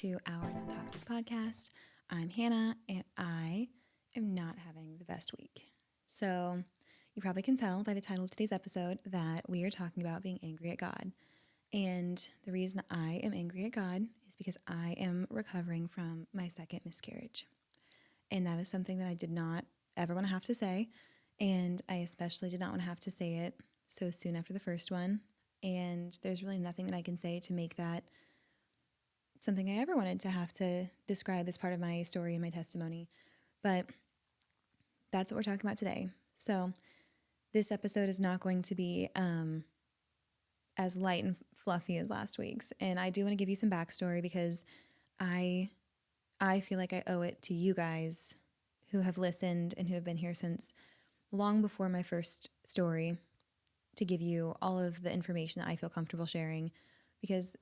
to our Non-Toxic Podcast. I'm Hannah, and I am not having the best week. So, you probably can tell by the title of today's episode that we are talking about being angry at God. And the reason I am angry at God is because I am recovering from my second miscarriage. And that is something that I did not ever want to have to say. And I especially did not want to have to say it so soon after the first one. And there's really nothing that I can say to make that something I ever wanted to have to describe as part of my story and my testimony. But that's what we're talking about today. So this episode is not going to be as light and fluffy as last week's. And I do want to give you some backstory because I feel like I owe it to you guys who have listened and who have been here since long before my first story to give you all of the information that I feel comfortable sharing, because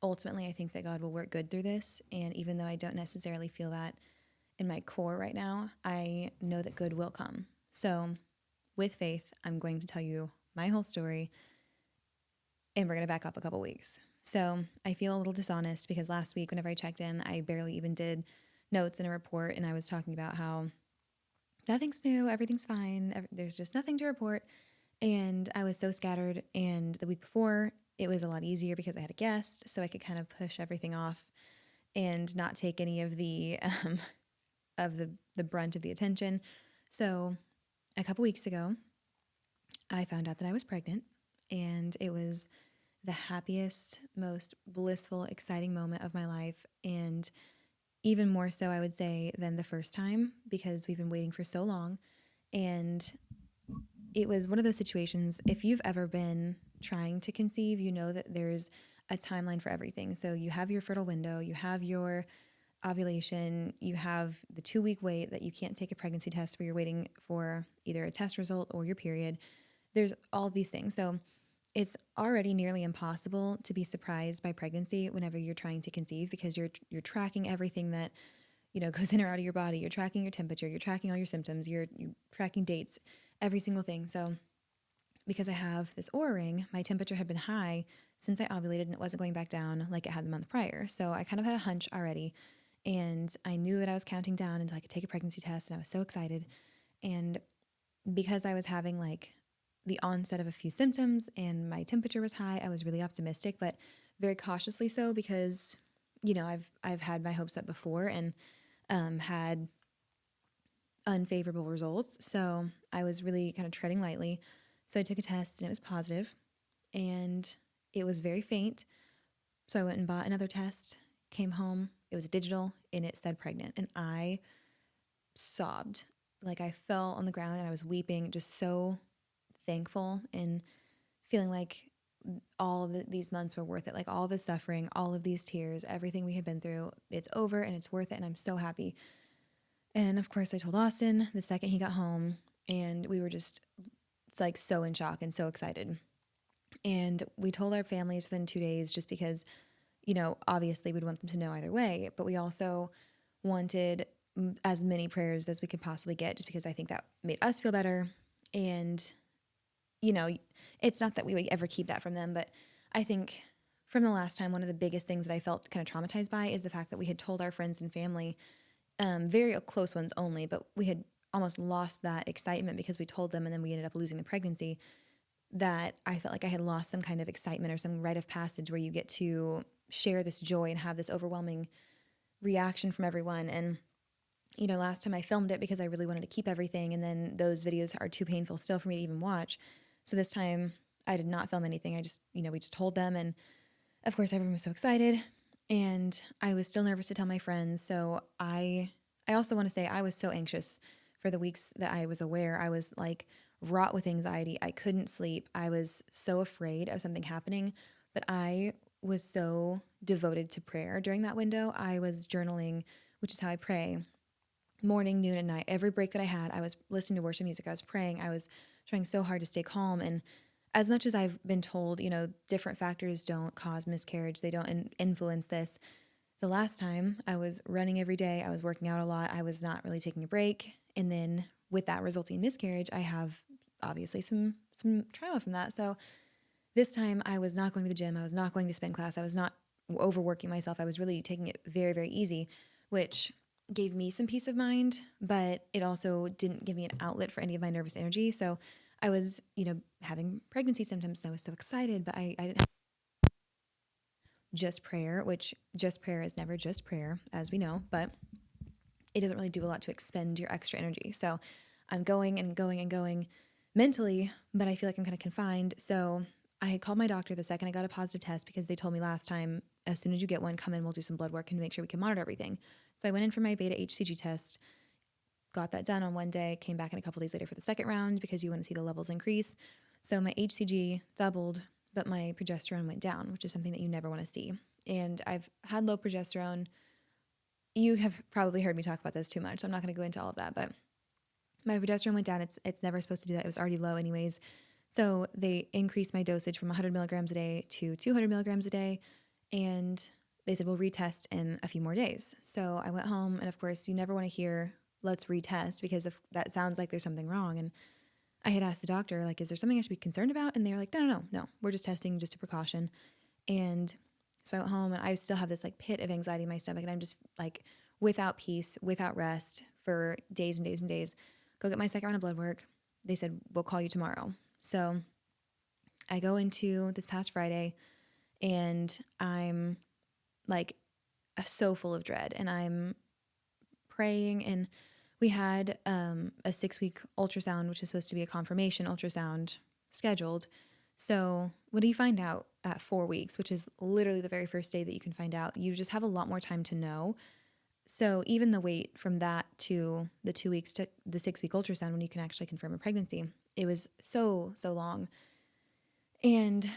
ultimately I think that God will work good through this. And even though I don't necessarily feel that in my core right now, I know that good will come. So with faith, I'm going to tell you my whole story, and we're going to back up a couple weeks. So I feel a little dishonest because last week, whenever I checked in, I barely even did notes in a report, and I was talking about how nothing's new, everything's fine, there's just nothing to report. And I was so scattered, and the week before, it was a lot easier because I had a guest, so I could kind of push everything off and not take any of the brunt of the attention. So a couple weeks ago, I found out that I was pregnant, and it was the happiest, most blissful, exciting moment of my life, and even more so, I would say, than the first time, because we've been waiting for so long. And it was one of those situations, if you've ever been trying to conceive, you know that there's a timeline for everything. So you have your fertile window, you have your ovulation, you have the 2-week wait that you can't take a pregnancy test where you're waiting for either a test result or your period. There's all these things. So it's already nearly impossible to be surprised by pregnancy whenever you're trying to conceive, because you're tracking everything that, goes in or out of your body. You're tracking your temperature, you're tracking all your symptoms, you're tracking dates, every single thing. So because I have this Oura ring, my temperature had been high since I ovulated, and it wasn't going back down like it had the month prior. So I kind of had a hunch already, and I knew that I was counting down until I could take a pregnancy test, and I was so excited. And because I was having like the onset of a few symptoms and my temperature was high, I was really optimistic, but very cautiously so, because I've had my hopes up before and had unfavorable results. So I was really kind of treading lightly. So I took a test, and it was positive, and it was very faint. So I went and bought another test, came home, it was digital, and it said pregnant. And I sobbed. Like, I fell on the ground and I was weeping, just so thankful and feeling like these months were worth it. Like, all the suffering, all of these tears, everything we had been through, it's over and it's worth it. And I'm so happy. And of course I told Austin the second he got home, and we were just like so in shock and so excited. And we told our families within 2 days, just because, obviously we'd want them to know either way, but we also wanted as many prayers as we could possibly get, just because I think that made us feel better. And, it's not that we would ever keep that from them, but I think from the last time, one of the biggest things that I felt kind of traumatized by is the fact that we had told our friends and family, very close ones only, but we had almost lost that excitement because we told them and then we ended up losing the pregnancy, that I felt like I had lost some kind of excitement or some rite of passage where you get to share this joy and have this overwhelming reaction from everyone. And, last time I filmed it because I really wanted to keep everything, and then those videos are too painful still for me to even watch. So this time I did not film anything. I just, we just told them, and of course everyone was so excited, and I was still nervous to tell my friends. So I also want to say I was so anxious for the weeks that I was aware. I was like wrought with anxiety. I couldn't sleep. I was so afraid of something happening, but I was so devoted to prayer during that window. I was journaling, which is how I pray, morning, noon, and night. Every break that I had, I was listening to worship music. I was praying. I was trying so hard to stay calm. And as much as I've been told, different factors don't cause miscarriage, they don't influence this. The last time I was running every day, I was working out a lot, I was not really taking a break. And then with that resulting miscarriage, I have obviously some trauma from that. So this time I was not going to the gym. I was not going to spin class. I was not overworking myself. I was really taking it very, very easy, which gave me some peace of mind, but it also didn't give me an outlet for any of my nervous energy. So I was, having pregnancy symptoms and I was so excited, but I didn't have just prayer, which just prayer is never just prayer, as we know, but it doesn't really do a lot to expend your extra energy. So I'm going and going and going mentally, but I feel like I'm kind of confined. So I had called my doctor the second I got a positive test because they told me last time, as soon as you get one, come in, we'll do some blood work and make sure we can monitor everything. So I went in for my beta HCG test, got that done on one day, came back in a couple days later for the second round because you want to see the levels increase. So my HCG doubled, but my progesterone went down, which is something that you never want to see. And I've had low progesterone. You have probably heard me talk about this too much, so I'm not going to go into all of that, but my progesterone went down. It's never supposed to do that. It was already low anyways. So they increased my dosage from 100 milligrams a day to 200 milligrams a day. And they said, we'll retest in a few more days. So I went home, and of course, you never want to hear, let's retest, because if that sounds like there's something wrong. And I had asked the doctor, like, is there something I should be concerned about? And they were like, no, we're just testing, just a precaution. And so I went home, and I still have this like pit of anxiety in my stomach, and I'm just like without peace, without rest for days and days and days. Go get my second round of blood work. They said, we'll call you tomorrow. So I go into this past Friday, and I'm like so full of dread, and I'm praying. And we had a 6-week ultrasound, which is supposed to be a confirmation ultrasound scheduled. So what do you find out at 4 weeks, which is literally the very first day that you can find out? You just have a lot more time to know. So even the wait from that to the 2 weeks to the 6-week ultrasound when you can actually confirm a pregnancy, it was so long. And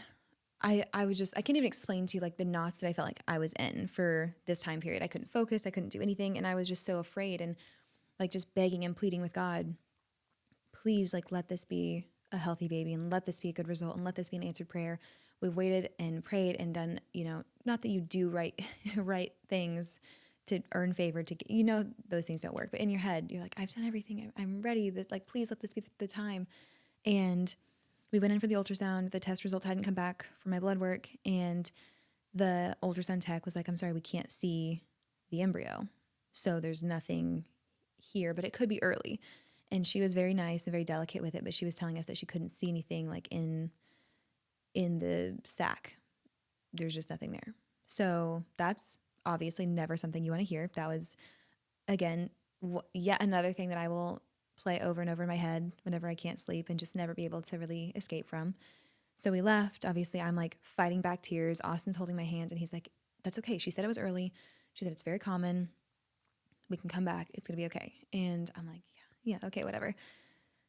I can't even explain to you like the knots that I felt like I was in for this time period. I couldn't focus. I couldn't do anything. And I was just so afraid, and like just begging and pleading with God, please, like, let this be a healthy baby, and let this be a good result, and let this be an answered prayer. We've waited and prayed and done, not that you do right things to earn favor, those things don't work, but in your head, you're like, I've done everything. I'm ready. That, like, please let this be the time. And we went in for the ultrasound. The test result hadn't come back for my blood work. And the ultrasound tech was like, I'm sorry, we can't see the embryo. So there's nothing here, but it could be early. And she was very nice and very delicate with it, but she was telling us that she couldn't see anything like in the sac. There's just nothing there. So that's obviously never something you want to hear. That was, again, yet another thing that I will play over and over in my head whenever I can't sleep and just never be able to really escape from. So we left. Obviously, I'm like fighting back tears. Austin's holding my hand, and he's like, that's okay. She said it was early. She said it's very common. We can come back. It's going to be okay. And I'm like, yeah, okay, whatever.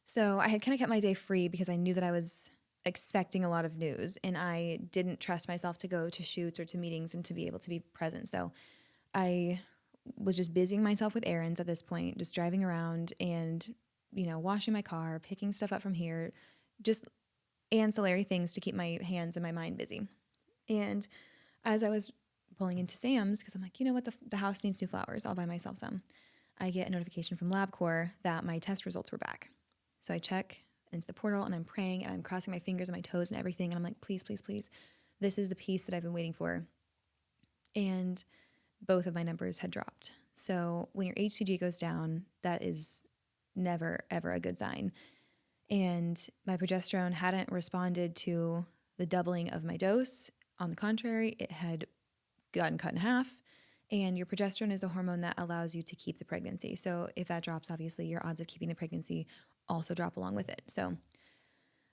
So I had kind of kept my day free because I knew that I was expecting a lot of news, and I didn't trust myself to go to shoots or to meetings and to be able to be present. So I was just busying myself with errands at this point, just driving around and, washing my car, picking stuff up from here, just ancillary things to keep my hands and my mind busy. And as I was pulling into Sam's, because I'm like, you know what, the house needs new flowers, I'll buy myself some, I get a notification from LabCorp that my test results were back. So I check into the portal, and I'm praying, and I'm crossing my fingers and my toes and everything. And I'm like, please, please, please, this is the peace that I've been waiting for. And both of my numbers had dropped. So when your HCG goes down, that is never, ever a good sign. And my progesterone hadn't responded to the doubling of my dose. On the contrary, it had gotten cut in half. And your progesterone is a hormone that allows you to keep the pregnancy. So if that drops, obviously your odds of keeping the pregnancy also drop along with it. So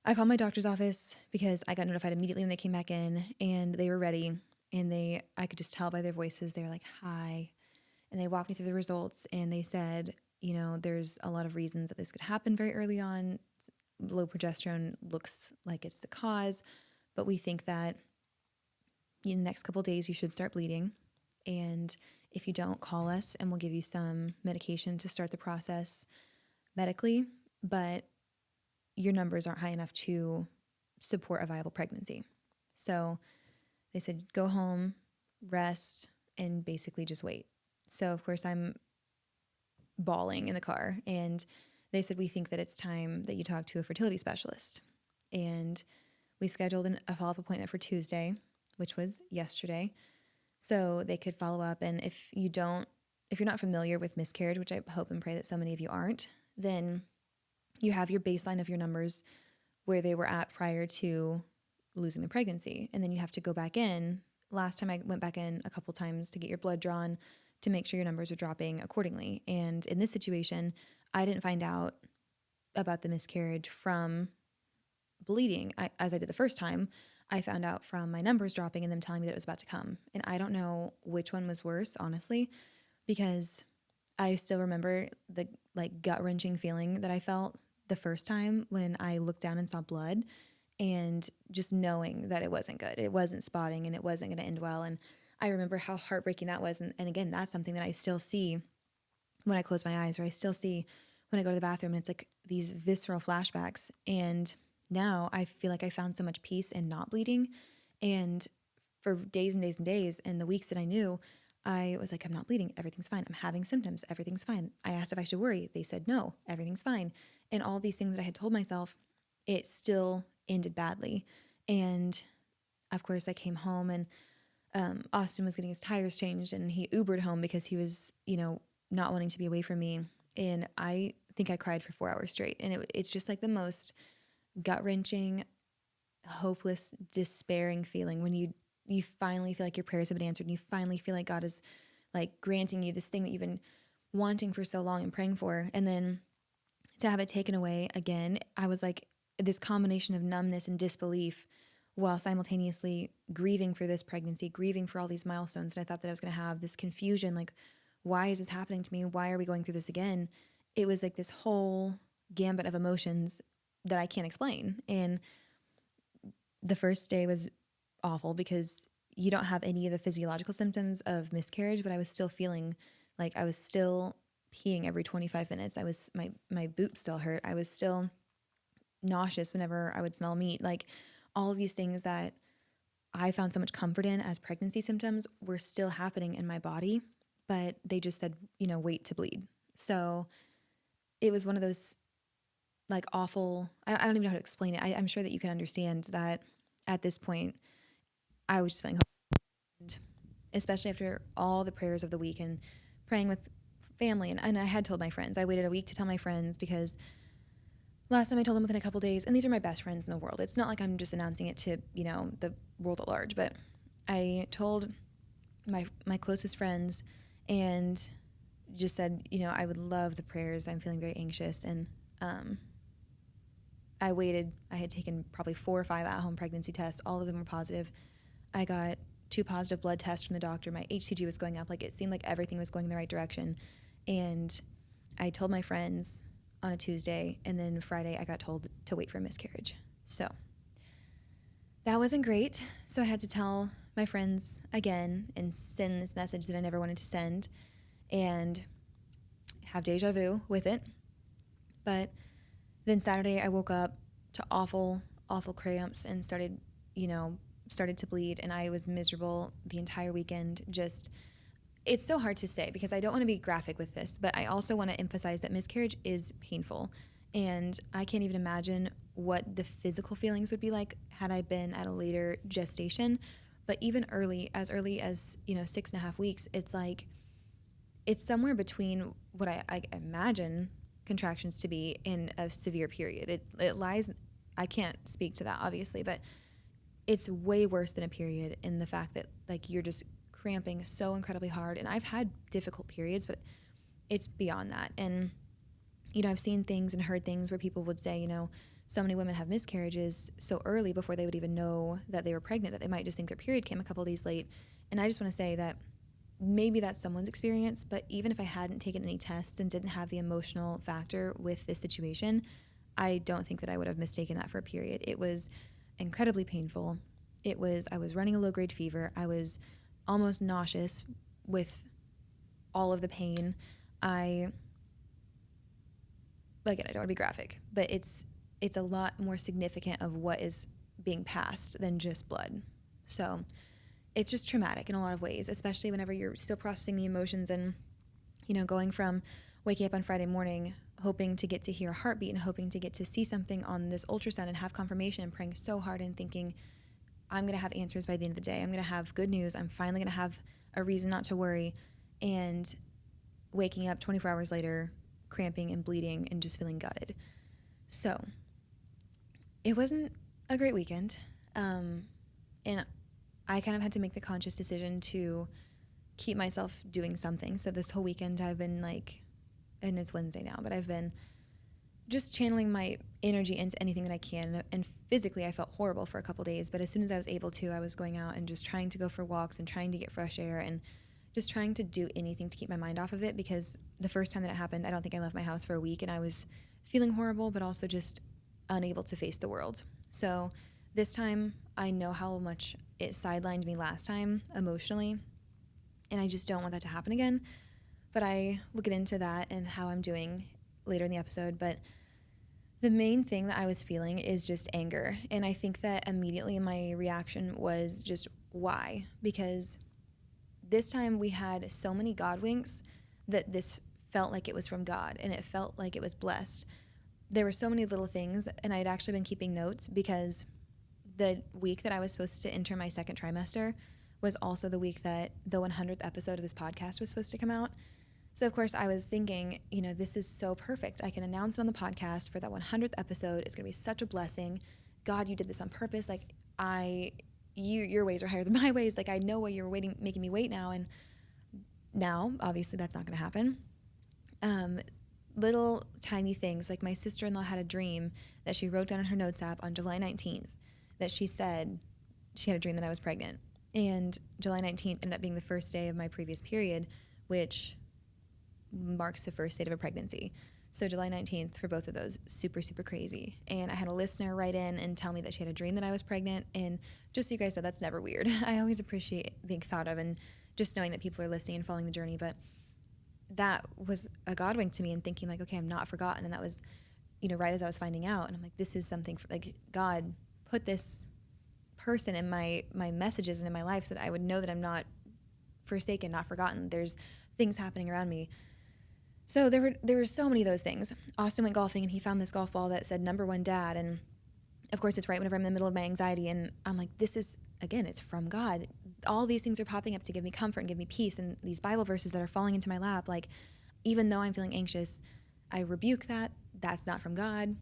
I called my doctor's office because I got notified immediately when they came back in, and they were ready. And I could just tell by their voices, they were like, hi. And they walked me through the results, and they said, there's a lot of reasons that this could happen very early on. Low progesterone looks like it's the cause, but we think that in the next couple of days you should start bleeding. And if you don't, call us and we'll give you some medication to start the process medically, but your numbers aren't high enough to support a viable pregnancy. So they said, go home, rest, and basically just wait. So of course I'm bawling in the car, and they said, we think that it's time that you talk to a fertility specialist. And we scheduled a follow-up appointment for Tuesday, which was yesterday. so they could follow up. And if you're not familiar with miscarriage, which I hope and pray that so many of you aren't, then you have your baseline of your numbers where they were at prior to losing the pregnancy. And then you have to go back in. Last time I went back in a couple times to get your blood drawn to make sure your numbers are dropping accordingly. And in this situation, I didn't find out about the miscarriage from bleeding. As I did the first time, I found out from my numbers dropping and them telling me that it was about to come. And I don't know which one was worse, honestly, because I still remember the gut-wrenching feeling that I felt the first time when I looked down and saw blood, and just knowing that it wasn't good. It wasn't spotting and it wasn't going to end well. And I remember how heartbreaking that was. And again, that's something that I still see when I close my eyes, or I still see when I go to the bathroom, and it's like these visceral flashbacks. And now I feel like I found so much peace in not bleeding. And for days and days and days, and the weeks that I knew, I was like, I'm not bleeding. Everything's fine. I'm having symptoms. Everything's fine. I asked if I should worry. They said, no, everything's fine. And all these things that I had told myself, it still ended badly. And of course I came home, and Austin was getting his tires changed, and he Ubered home because he was, not wanting to be away from me. And I think I cried for 4 hours straight. And it's just like the most gut-wrenching, hopeless, despairing feeling when you finally feel like your prayers have been answered, and you finally feel like God is like granting you this thing that you've been wanting for so long and praying for. And then to have it taken away again, I was like this combination of numbness and disbelief while simultaneously grieving for this pregnancy, grieving for all these milestones. And I thought that I was going to have this confusion, like, why is this happening to me? Why are we going through this again? It was like this whole gambit of emotions that I can't explain. And the first day was awful because you don't have any of the physiological symptoms of miscarriage, but I was still feeling like I was still peeing every 25 minutes. My boot still hurt. I was still nauseous whenever I would smell meat. Like, all of these things that I found so much comfort in as pregnancy symptoms were still happening in my body, but they just said, wait to bleed. So it was one of those like awful, I don't even know how to explain it. I'm sure that you can understand that at this point, I was just feeling hopeless, especially after all the prayers of the week and praying with family. And I had told my friends. I waited a week to tell my friends because last time I told them within a couple days, and these are my best friends in the world. It's not like I'm just announcing it to, the world at large, but I told my closest friends and just said, I would love the prayers. I'm feeling very anxious. And I waited. I had taken probably 4 or 5 at-home pregnancy tests. All of them were positive. I got 2 positive blood tests from the doctor. My HCG was going up. Like, it seemed like everything was going in the right direction. And I told my friends on a Tuesday, and then Friday I got told to wait for a miscarriage. So that wasn't great. So I had to tell my friends again and send this message that I never wanted to send and have deja vu with it. But then Saturday I woke up to awful, awful cramps and started to bleed, and I was miserable the entire weekend. It's so hard to say because I don't want to be graphic with this, but I also want to emphasize that miscarriage is painful, and I can't even imagine what the physical feelings would be like had I been at a later gestation. But even as early as 6.5 weeks, it's like it's somewhere between what I imagine contractions to be in a severe period. It lies, I can't speak to that obviously, but it's way worse than a period in the fact that like you're just cramping so incredibly hard. And I've had difficult periods, but it's beyond that. And I've seen things and heard things where people would say, so many women have miscarriages so early before they would even know that they were pregnant, that they might just think their period came a couple of days late. And I just want to say that maybe that's someone's experience, but even if I hadn't taken any tests and didn't have the emotional factor with this situation, I don't think that I would have mistaken that for a period. It was incredibly painful. I was running a low-grade fever. I was almost nauseous with all of the pain. Again, I don't want to be graphic, but it's a lot more significant of what is being passed than just blood. So it's just traumatic in a lot of ways, especially whenever you're still processing the emotions and, going from waking up on Friday morning, hoping to get to hear a heartbeat and hoping to get to see something on this ultrasound and have confirmation and praying so hard and thinking, I'm going to have answers by the end of the day. I'm going to have good news. I'm finally going to have a reason not to worry. And waking up 24 hours later, cramping and bleeding and just feeling gutted. So it wasn't a great weekend. And I kind of had to make the conscious decision to keep myself doing something. So this whole weekend I've been like, and it's Wednesday now, but I've been just channeling my energy into anything that I can. And physically I felt horrible for a couple days, but as soon as I was able to, I was going out and just trying to go for walks and trying to get fresh air and just trying to do anything to keep my mind off of it, because the first time that it happened, I don't think I left my house for a week, and I was feeling horrible, but also just unable to face the world. So this time I know how much it sidelined me last time emotionally, and I just don't want that to happen again. But I will get into that and how I'm doing later in the episode. But the main thing that I was feeling is just anger. And I think that immediately my reaction was just why? Because this time we had so many God winks that this felt like it was from God, and it felt like it was blessed. There were so many little things, and I had actually been keeping notes because the week that I was supposed to enter my second trimester was also the week that the 100th episode of this podcast was supposed to come out. So, of course, I was thinking, this is so perfect. I can announce it on the podcast for that 100th episode. It's going to be such a blessing. God, you did this on purpose. Like, your ways are higher than my ways. Like, I know why you're making me wait now. And now, obviously, that's not going to happen. Little tiny things. Like, my sister-in-law had a dream that she wrote down in her notes app on July 19th that she said she had a dream that I was pregnant. And July 19th ended up being the first day of my previous period, which marks the first date of a pregnancy. So July 19th for both of those, super, super crazy. And I had a listener write in and tell me that she had a dream that I was pregnant. And just so you guys know, that's never weird. I always appreciate being thought of and just knowing that people are listening and following the journey. But that was a God wink to me, and thinking like, okay, I'm not forgotten. And that was, right as I was finding out. And I'm like, this is something for, like, God put this person in my messages and in my life so that I would know that I'm not forsaken, not forgotten. There's things happening around me. So there were so many of those things. Austin went golfing and he found this golf ball that said #1 dad. And of course it's right whenever I'm in the middle of my anxiety. And I'm like, this is, again, it's from God. All these things are popping up to give me comfort and give me peace. And these Bible verses that are falling into my lap, like, even though I'm feeling anxious, I rebuke that. That's not from God.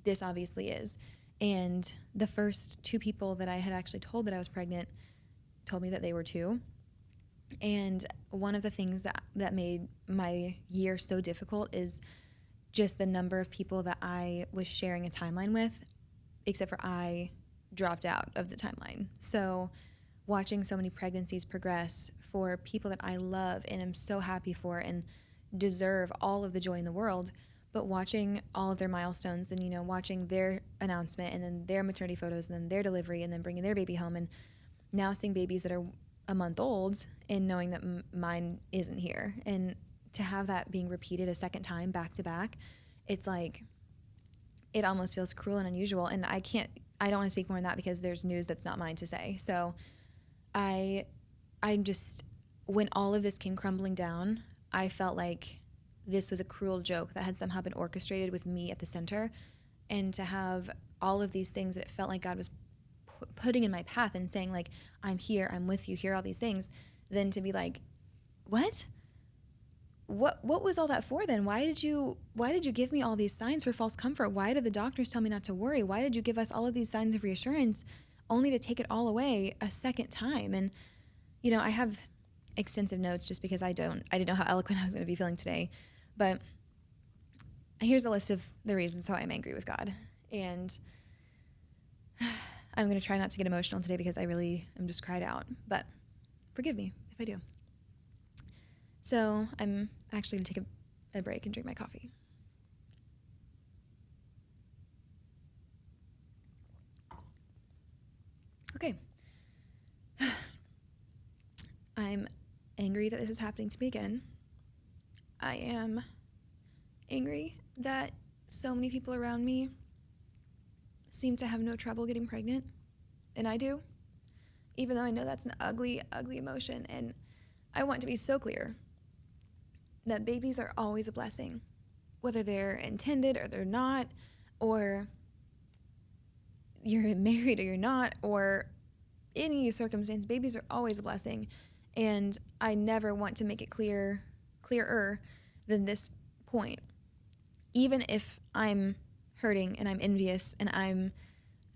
This obviously is. And the first 2 people that I had actually told that I was pregnant told me that they were too. And one of the things that made my year so difficult is just the number of people that I was sharing a timeline with, except for I dropped out of the timeline. So watching so many pregnancies progress for people that I love and am so happy for and deserve all of the joy in the world, but watching all of their milestones and, watching their announcement and then their maternity photos and then their delivery and then bringing their baby home, and now seeing babies that are a month old and knowing that mine isn't here, and to have that being repeated a second time back to back, it's like, it almost feels cruel and unusual. And I don't want to speak more on that because there's news that's not mine to say. So I'm just, when all of this came crumbling down, I felt like this was a cruel joke that had somehow been orchestrated with me at the center, and to have all of these things that it felt like God was putting in my path and saying, like, I'm here, I'm with you, here are all these things, then to be like, what was all that for then? Why did you give me all these signs for false comfort? Why did the doctors tell me not to worry? Why did you give us all of these signs of reassurance only to take it all away a second time? And I have extensive notes just because I didn't know how eloquent I was going to be feeling today, but here's a list of the reasons why I'm angry with God. And I'm going to try not to get emotional today because I really am just cried out, but forgive me if I do. So I'm actually going to take a break and drink my coffee. Okay. I'm angry that this is happening to me again. I am angry that so many people around me seem to have no trouble getting pregnant, and I do, even though I know that's an ugly, ugly emotion. And I want to be so clear that babies are always a blessing, whether they're intended or they're not, or you're married or you're not, or any circumstance, babies are always a blessing. And I never want to make it clearer than this point. Even if I'm hurting and I'm envious and I'm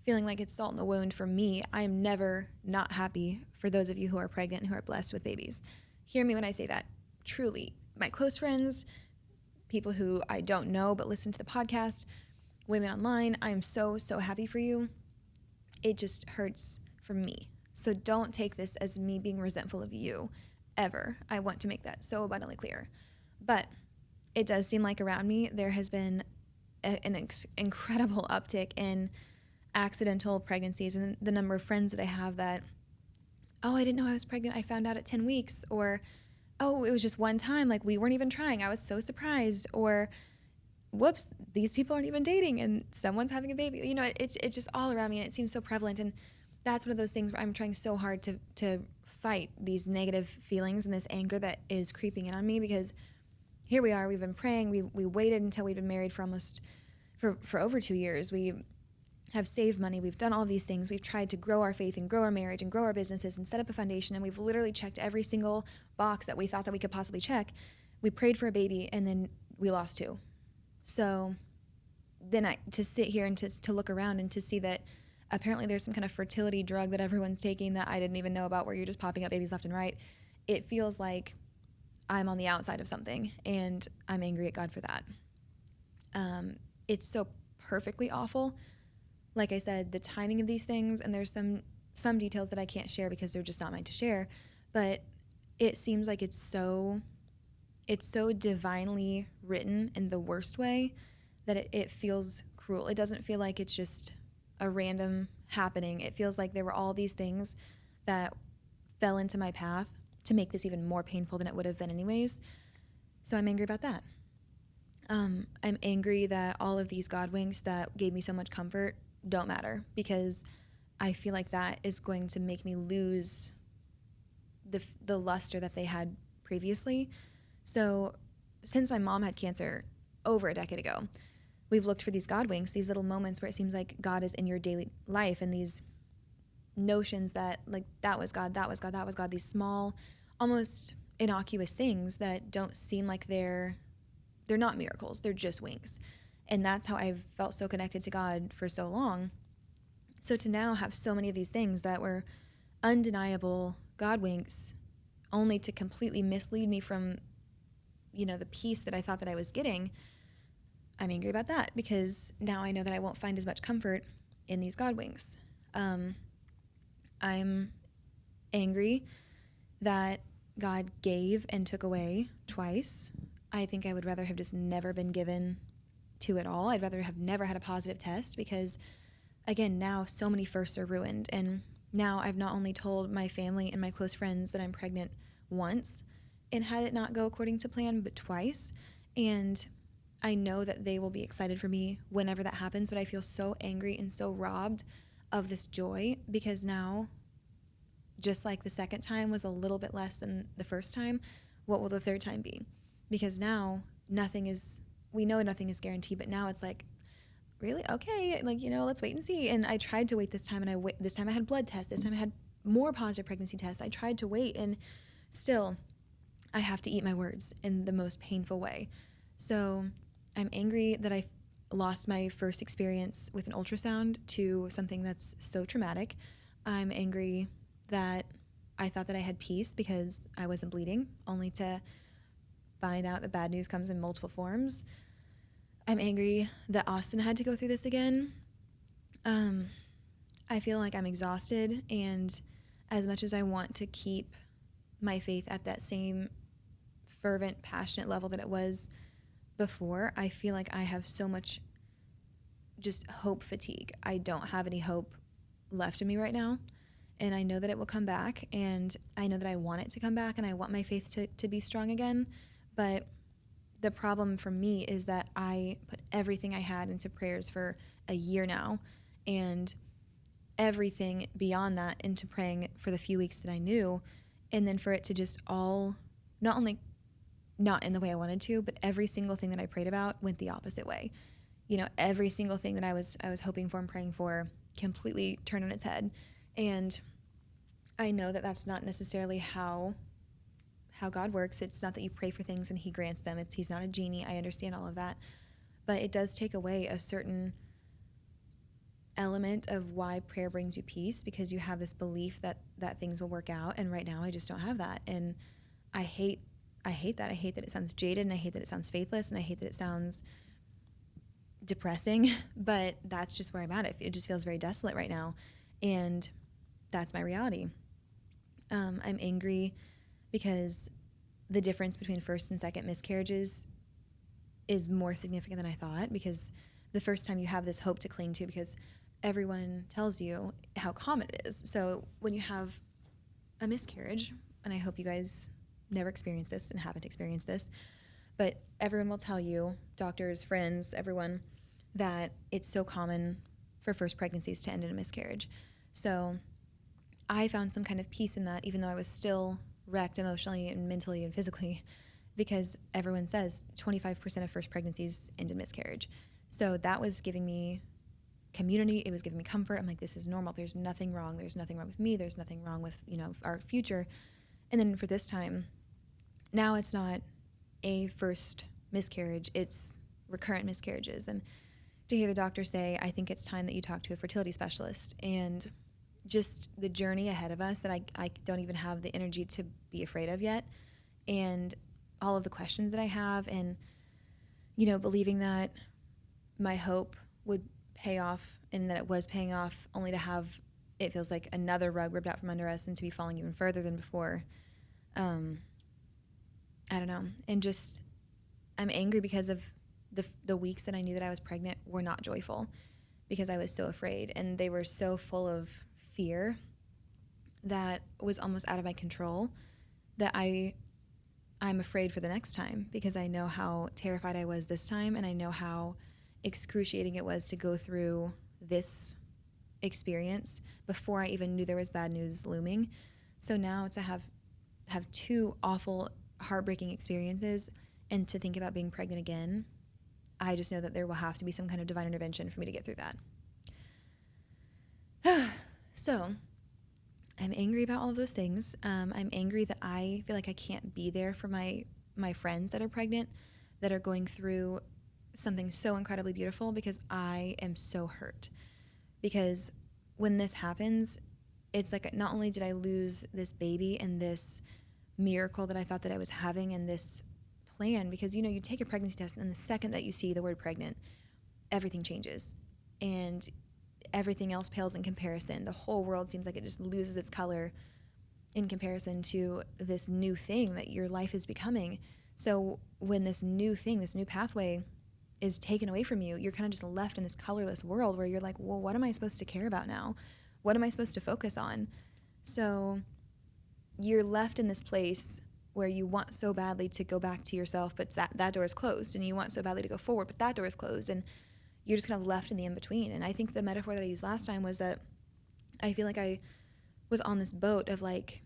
feeling like it's salt in the wound for me, I am never not happy for those of you who are pregnant and who are blessed with babies. Hear me when I say that. Truly, my close friends, people who I don't know but listen to the podcast, women online, I am so, so happy for you. It just hurts for me. So don't take this as me being resentful of you, ever. I want to make that so abundantly clear. But it does seem like around me there has been an incredible uptick in accidental pregnancies, and the number of friends that I have that, oh, I didn't know I was pregnant, I found out at 10 weeks, or, oh, it was just one time, like we weren't even trying, I was so surprised, or, whoops, these people aren't even dating and someone's having a baby. You know, it's just all around me, and it seems so prevalent. And that's one of those things where I'm trying so hard to fight these negative feelings and this anger that is creeping in on me, because here we are, we've been praying, we waited until we've been married for over 2 years. We have saved money, we've done all these things, we've tried to grow our faith and grow our marriage and grow our businesses and set up a foundation, and we've literally checked every single box that we thought that we could possibly check. We prayed for a baby, and then we lost 2. So then to sit here and to look around and to see that apparently there's some kind of fertility drug that everyone's taking that I didn't even know about, where you're just popping up babies left and right, it feels like I'm on the outside of something, and I'm angry at God for that. It's so perfectly awful. Like I said, the timing of these things, and there's some details that I can't share because they're just not mine to share, but it seems like it's so divinely written in the worst way that it feels cruel. It doesn't feel like it's just a random happening. It feels like there were all these things that fell into my path to make this even more painful than it would have been anyways. So I'm angry about that. I'm angry that all of these God winks that gave me so much comfort don't matter, because I feel like that is going to make me lose the luster that they had previously. So since my mom had cancer over a decade ago, we've looked for these God winks, these little moments where it seems like God is in your daily life, and these notions that, like, that was God, that was God, that was God, these small, almost innocuous things that don't seem like they're not miracles, they're just winks. And that's how I've felt so connected to God for so long. So to now have so many of these things that were undeniable God winks, only to completely mislead me from, the peace that I thought that I was getting, I'm angry about that, because now I know that I won't find as much comfort in these God winks. I'm angry that God gave and took away twice. I think I would rather have just never been given 2 at all. I'd rather have never had a positive test, because, again, now so many firsts are ruined. And now I've not only told my family and my close friends that I'm pregnant once and had it not go according to plan, but twice. And I know that they will be excited for me whenever that happens, but I feel so angry and so robbed of this joy, because now, just like the second time was a little bit less than the first time, what will the third time be? Because now we know nothing is guaranteed, but now it's like, really? Okay, let's wait and see. And I tried to wait this time, and this time I had blood tests, this time I had more positive pregnancy tests. I tried to wait, and still I have to eat my words in the most painful way. So I'm angry that I lost my first experience with an ultrasound to something that's so traumatic. I'm angry that I thought that I had peace because I wasn't bleeding, only to find out that bad news comes in multiple forms. I'm angry that Austin had to go through this again. I feel like I'm exhausted, and as much as I want to keep my faith at that same fervent, passionate level that it was before, I feel like I have so much just hope fatigue. I don't have any hope left in me right now, and I know that it will come back, and I know that I want it to come back, and I want my faith to be strong again. But the problem for me is that I put everything I had into prayers for a year now, and everything beyond that into praying for the few weeks that I knew, and then for it to just all, not only not in the way I wanted to, but every single thing that I prayed about went the opposite way. Every single thing that I was hoping for and praying for completely turned on its head. And I know that that's not necessarily how God works. It's not that you pray for things and he grants them. He's not a genie. I understand all of that. But it does take away a certain element of why prayer brings you peace, because you have this belief that things will work out. And right now I just don't have that. And I hate that. I hate that it sounds jaded, and I hate that it sounds faithless, and I hate that it sounds depressing, but that's just where I'm at. It just feels very desolate right now. And that's my reality. I'm angry because the difference between first and second miscarriages is more significant than I thought, because the first time you have this hope to cling to, because everyone tells you how common it is. So when you have a miscarriage, and I hope you guys never experienced this and haven't experienced this, but everyone will tell you, doctors, friends, everyone, that it's so common for first pregnancies to end in a miscarriage. So I found some kind of peace in that, even though I was still wrecked emotionally and mentally and physically, because everyone says 25% of first pregnancies end in miscarriage. So that was giving me community. It was giving me comfort. I'm like, this is normal. There's nothing wrong. There's nothing wrong with me. There's nothing wrong with, our future. And then for this time, now it's not a first miscarriage, it's recurrent miscarriages. And to hear the doctor say, I think it's time that you talk to a fertility specialist, and just the journey ahead of us that I don't even have the energy to be afraid of yet. And all of the questions that I have, and, believing that my hope would pay off, and that it was paying off, only to have, it feels like, another rug ripped out from under us and to be falling even further than before. I don't know. And just, I'm angry because of the weeks that I knew that I was pregnant were not joyful, because I was so afraid, and they were so full of fear that was almost out of my control, that I'm afraid for the next time, because I know how terrified I was this time, and I know how excruciating it was to go through this experience before I even knew there was bad news looming. So now to have two awful, heartbreaking experiences, and to think about being pregnant again, I just know that there will have to be some kind of divine intervention for me to get through that. So I'm angry about all of those things. I'm angry that I feel like I can't be there for my friends that are pregnant, that are going through something so incredibly beautiful, because I am so hurt. Because when this happens, it's like, not only did I lose this baby and this miracle that I thought that I was having, and this plan, because you take a pregnancy test, and the second that you see the word pregnant, everything changes, and everything else pales in comparison. The whole world seems like it just loses its color in comparison to this new thing that your life is becoming. So when this new thing, this new pathway is taken away from you, you're kind of just left in this colorless world where you're like, well, what am I supposed to care about now? What am I supposed to focus on? So you're left in this place where you want so badly to go back to yourself, but that door is closed, and you want so badly to go forward, but that door is closed, and you're just kind of left in the in-between. And I think the metaphor that I used last time was that I feel like I was on this boat of like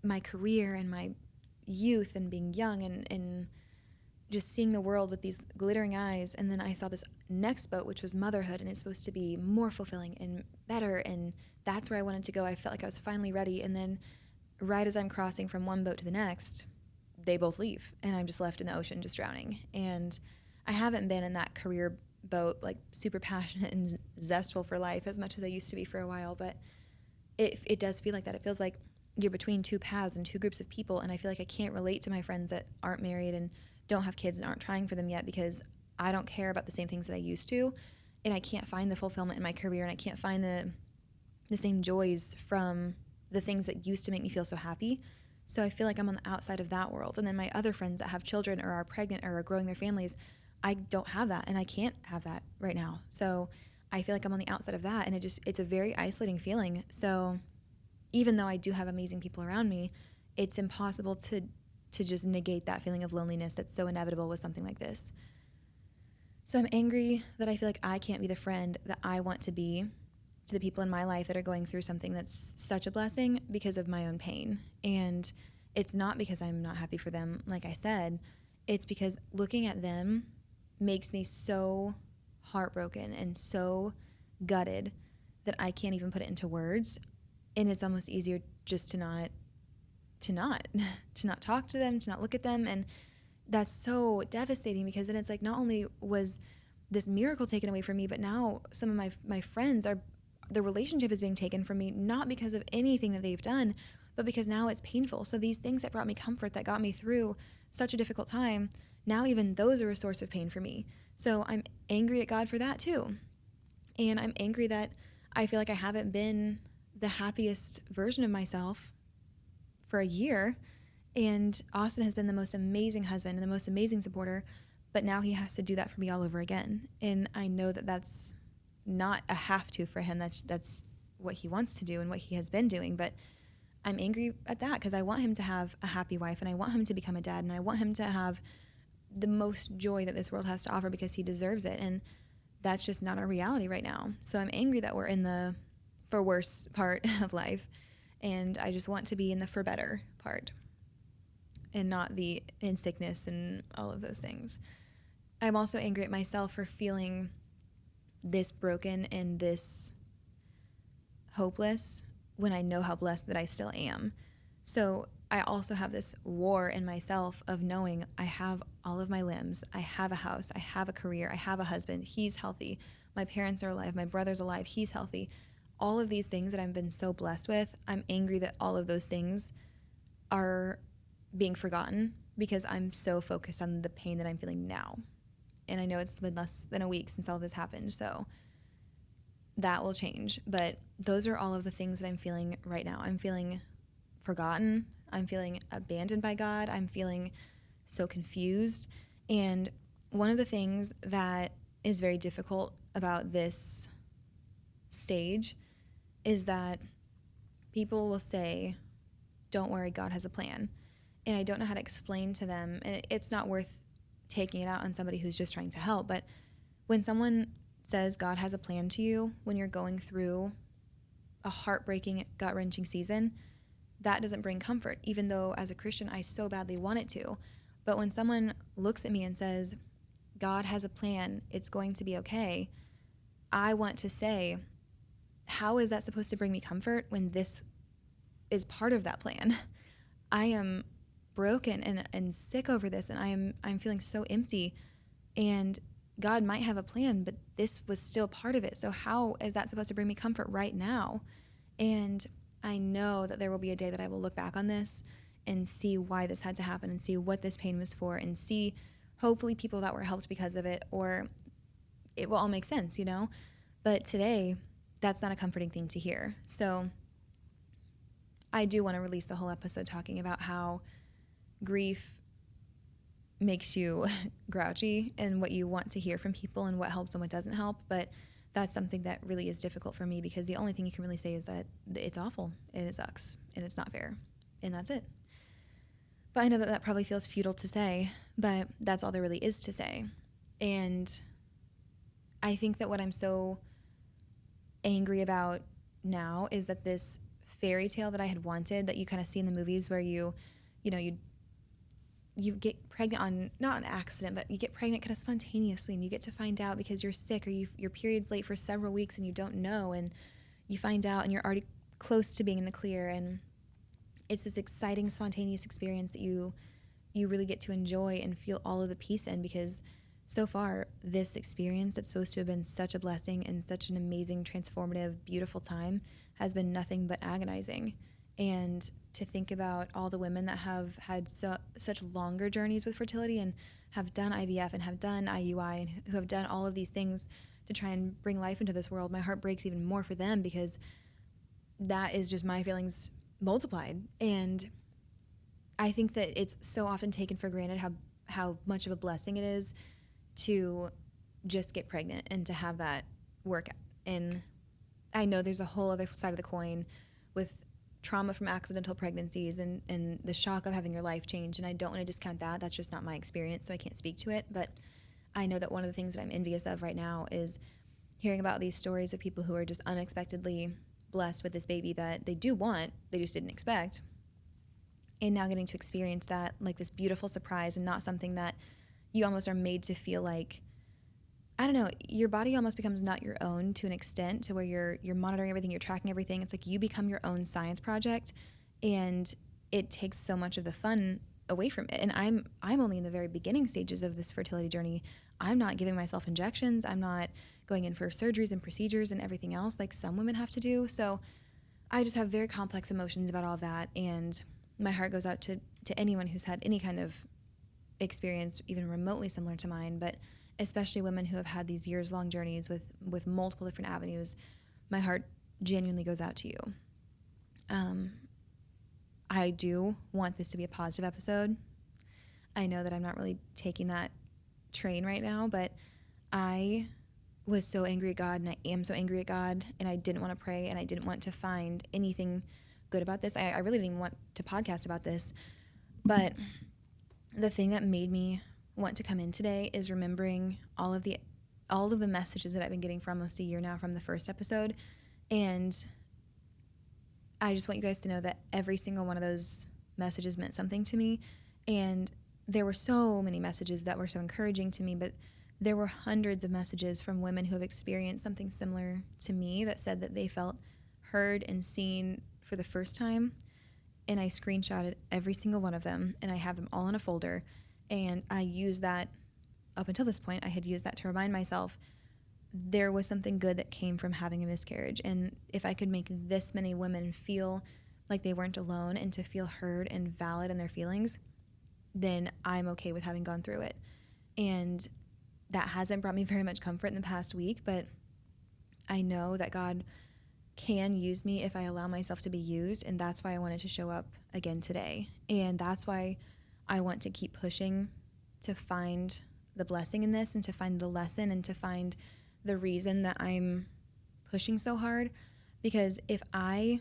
my career and my youth and being young and just seeing the world with these glittering eyes. And then I saw this next boat, which was motherhood, and it's supposed to be more fulfilling and better, and that's where I wanted to go. I felt like I was finally ready. And then right as I'm crossing from one boat to the next, they both leave, and I'm just left in the ocean just drowning. And I haven't been in that career boat, like super passionate and zestful for life as much as I used to be for a while, but it does feel like that. It feels like you're between two paths and two groups of people, and I feel like I can't relate to my friends that aren't married and don't have kids and aren't trying for them yet, because I don't care about the same things that I used to, and I can't find the fulfillment in my career, and I can't find the same joys from the things that used to make me feel so happy. So I feel like I'm on the outside of that world. And then my other friends that have children or are pregnant or are growing their families, I don't have that, and I can't have that right now. So I feel like I'm on the outside of that, and it's a very isolating feeling. So even though I do have amazing people around me, it's impossible to just negate that feeling of loneliness that's so inevitable with something like this. So I'm angry that I feel like I can't be the friend that I want to be to the people in my life that are going through something that's such a blessing, because of my own pain. And it's not because I'm not happy for them, like I said. It's because looking at them makes me so heartbroken and so gutted that I can't even put it into words. And it's almost easier just to not to not to not talk to them, to not look at them. And that's so devastating, because then it's like, not only was this miracle taken away from me, but now some of my friends are, the relationship is being taken from me, not because of anything that they've done, but because now it's painful. So these things that brought me comfort, that got me through such a difficult time, now even those are a source of pain for me. So I'm angry at God for that too. And I'm angry that I feel like I haven't been the happiest version of myself for a year. And Austin has been the most amazing husband and the most amazing supporter, but now he has to do that for me all over again. And I know that that's not a have to for him. That's what he wants to do and what he has been doing. But I'm angry at that, because I want him to have a happy wife, and I want him to become a dad, and I want him to have the most joy that this world has to offer, because he deserves it. And that's just not our reality right now. So I'm angry that we're in the for worse part of life, and I just want to be in the for better part, and not the in sickness and all of those things. I'm also angry at myself for feeling this broken and this hopeless when I know how blessed that I still am. So I also have this war in myself of knowing I have all of my limbs, I have a house, I have a career, I have a husband, he's healthy, my parents are alive, my brother's alive, he's healthy. All of these things that I've been so blessed with, I'm angry that all of those things are being forgotten, because I'm so focused on the pain that I'm feeling now. And I know it's been less than a week since all this happened, so that will change. But those are all of the things that I'm feeling right now. I'm feeling forgotten. I'm feeling abandoned by God. I'm feeling so confused. And one of the things that is very difficult about this stage is that people will say, don't worry, God has a plan. And I don't know how to explain to them, and it's not worth taking it out on somebody who's just trying to help, but when someone says God has a plan to you when you're going through a heartbreaking, gut-wrenching season, that doesn't bring comfort, even though as a Christian I so badly want it to. But when someone looks at me and says, God has a plan, it's going to be okay, I want to say, how is that supposed to bring me comfort when this is part of that plan? I am broken and sick over this, and I'm feeling so empty, and God might have a plan, but this was still part of it. So how is that supposed to bring me comfort right now? And I know that there will be a day that I will look back on this and see why this had to happen, and see what this pain was for, and see hopefully people that were helped because of it, or it will all make sense, But today, that's not a comforting thing to hear. So I do want to release the whole episode talking about how grief makes you grouchy, and what you want to hear from people, and what helps and what doesn't help. But that's something that really is difficult for me, because the only thing you can really say is that it's awful and it sucks and it's not fair, and that's it. But I know that probably feels futile to say, but that's all there really is to say. And I think that what I'm so angry about now is that this fairy tale that I had wanted, that you kind of see in the movies, where you get pregnant on, not an accident, but you get pregnant kind of spontaneously, and you get to find out because you're sick, or your period's late for several weeks and you don't know, and you find out and you're already close to being in the clear, and it's this exciting, spontaneous experience that you really get to enjoy and feel all of the peace in, because so far this experience that's supposed to have been such a blessing and such an amazing, transformative, beautiful time has been nothing but agonizing. And to think about all the women that have had such longer journeys with fertility, and have done IVF and have done IUI, and who have done all of these things to try and bring life into this world, my heart breaks even more for them, because that is just my feelings multiplied. And I think that it's so often taken for granted how much of a blessing it is to just get pregnant and to have that work out. And I know there's a whole other side of the coin with trauma from accidental pregnancies and the shock of having your life change, and I don't want to discount that. That's just not my experience, so I can't speak to it. But I know that one of the things that I'm envious of right now is hearing about these stories of people who are just unexpectedly blessed with this baby that they do want, they just didn't expect, and now getting to experience that like this beautiful surprise, and not something that you almost are made to feel like, I don't know, your body almost becomes not your own to an extent, to where you're monitoring everything, you're tracking everything. It's like you become your own science project, and it takes so much of the fun away from it. And I'm only in the very beginning stages of this fertility journey. I'm not giving myself injections. I'm not going in for surgeries and procedures and everything else like some women have to do. So I just have very complex emotions about all of that, and my heart goes out to anyone who's had any kind of experience even remotely similar to mine, but especially women who have had these years-long journeys with multiple different avenues. My heart genuinely goes out to you. I do want this to be a positive episode. I know that I'm not really taking that train right now, but I was so angry at God, and I am so angry at God, and I didn't want to pray, and I didn't want to find anything good about this. I really didn't even want to podcast about this, but the thing that made me want to come in today is remembering all of the messages that I've been getting for almost a year now from the first episode. And I just want you guys to know that every single one of those messages meant something to me. And there were so many messages that were so encouraging to me, but there were hundreds of messages from women who have experienced something similar to me that said that they felt heard and seen for the first time. And I screenshotted every single one of them, and I have them all in a folder. And I use that, up until this point, I had used that to remind myself there was something good that came from having a miscarriage. And if I could make this many women feel like they weren't alone and to feel heard and valid in their feelings, then I'm okay with having gone through it. And that hasn't brought me very much comfort in the past week, but I know that God can use me if I allow myself to be used, and that's why I wanted to show up again today. And that's why I want to keep pushing to find the blessing in this, and to find the lesson, and to find the reason that I'm pushing so hard. Because if I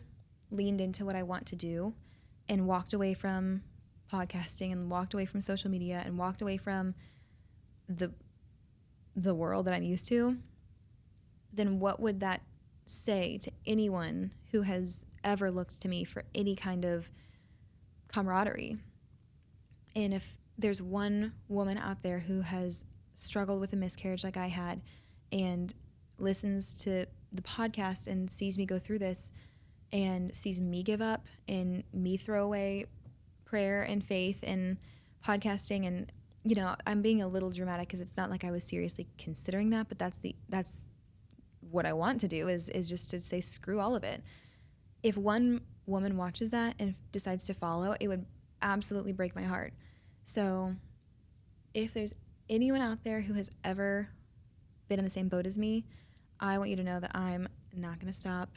leaned into what I want to do and walked away from podcasting and walked away from social media and walked away from the world that I'm used to, then what would that say to anyone who has ever looked to me for any kind of camaraderie? And if there's one woman out there who has struggled with a miscarriage like I had, and listens to the podcast and sees me go through this, and sees me give up and me throw away prayer and faith and podcasting, and I'm being a little dramatic because it's not like I was seriously considering that, but that's what I want to do is just to say screw all of it. If one woman watches that and decides to follow, it would absolutely break my heart. So if there's anyone out there who has ever been in the same boat as me, I want you to know that I'm not going to stop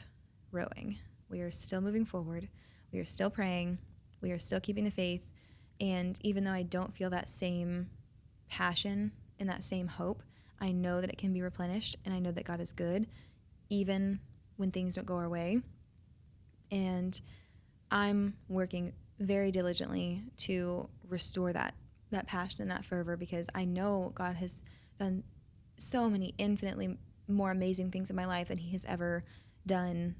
rowing. We are still moving forward. We are still praying. We are still keeping the faith. And even though I don't feel that same passion and that same hope, I know that it can be replenished, and I know that God is good even when things don't go our way. And I'm working very diligently to restore that passion and that fervor, because I know God has done so many infinitely more amazing things in my life than he has ever done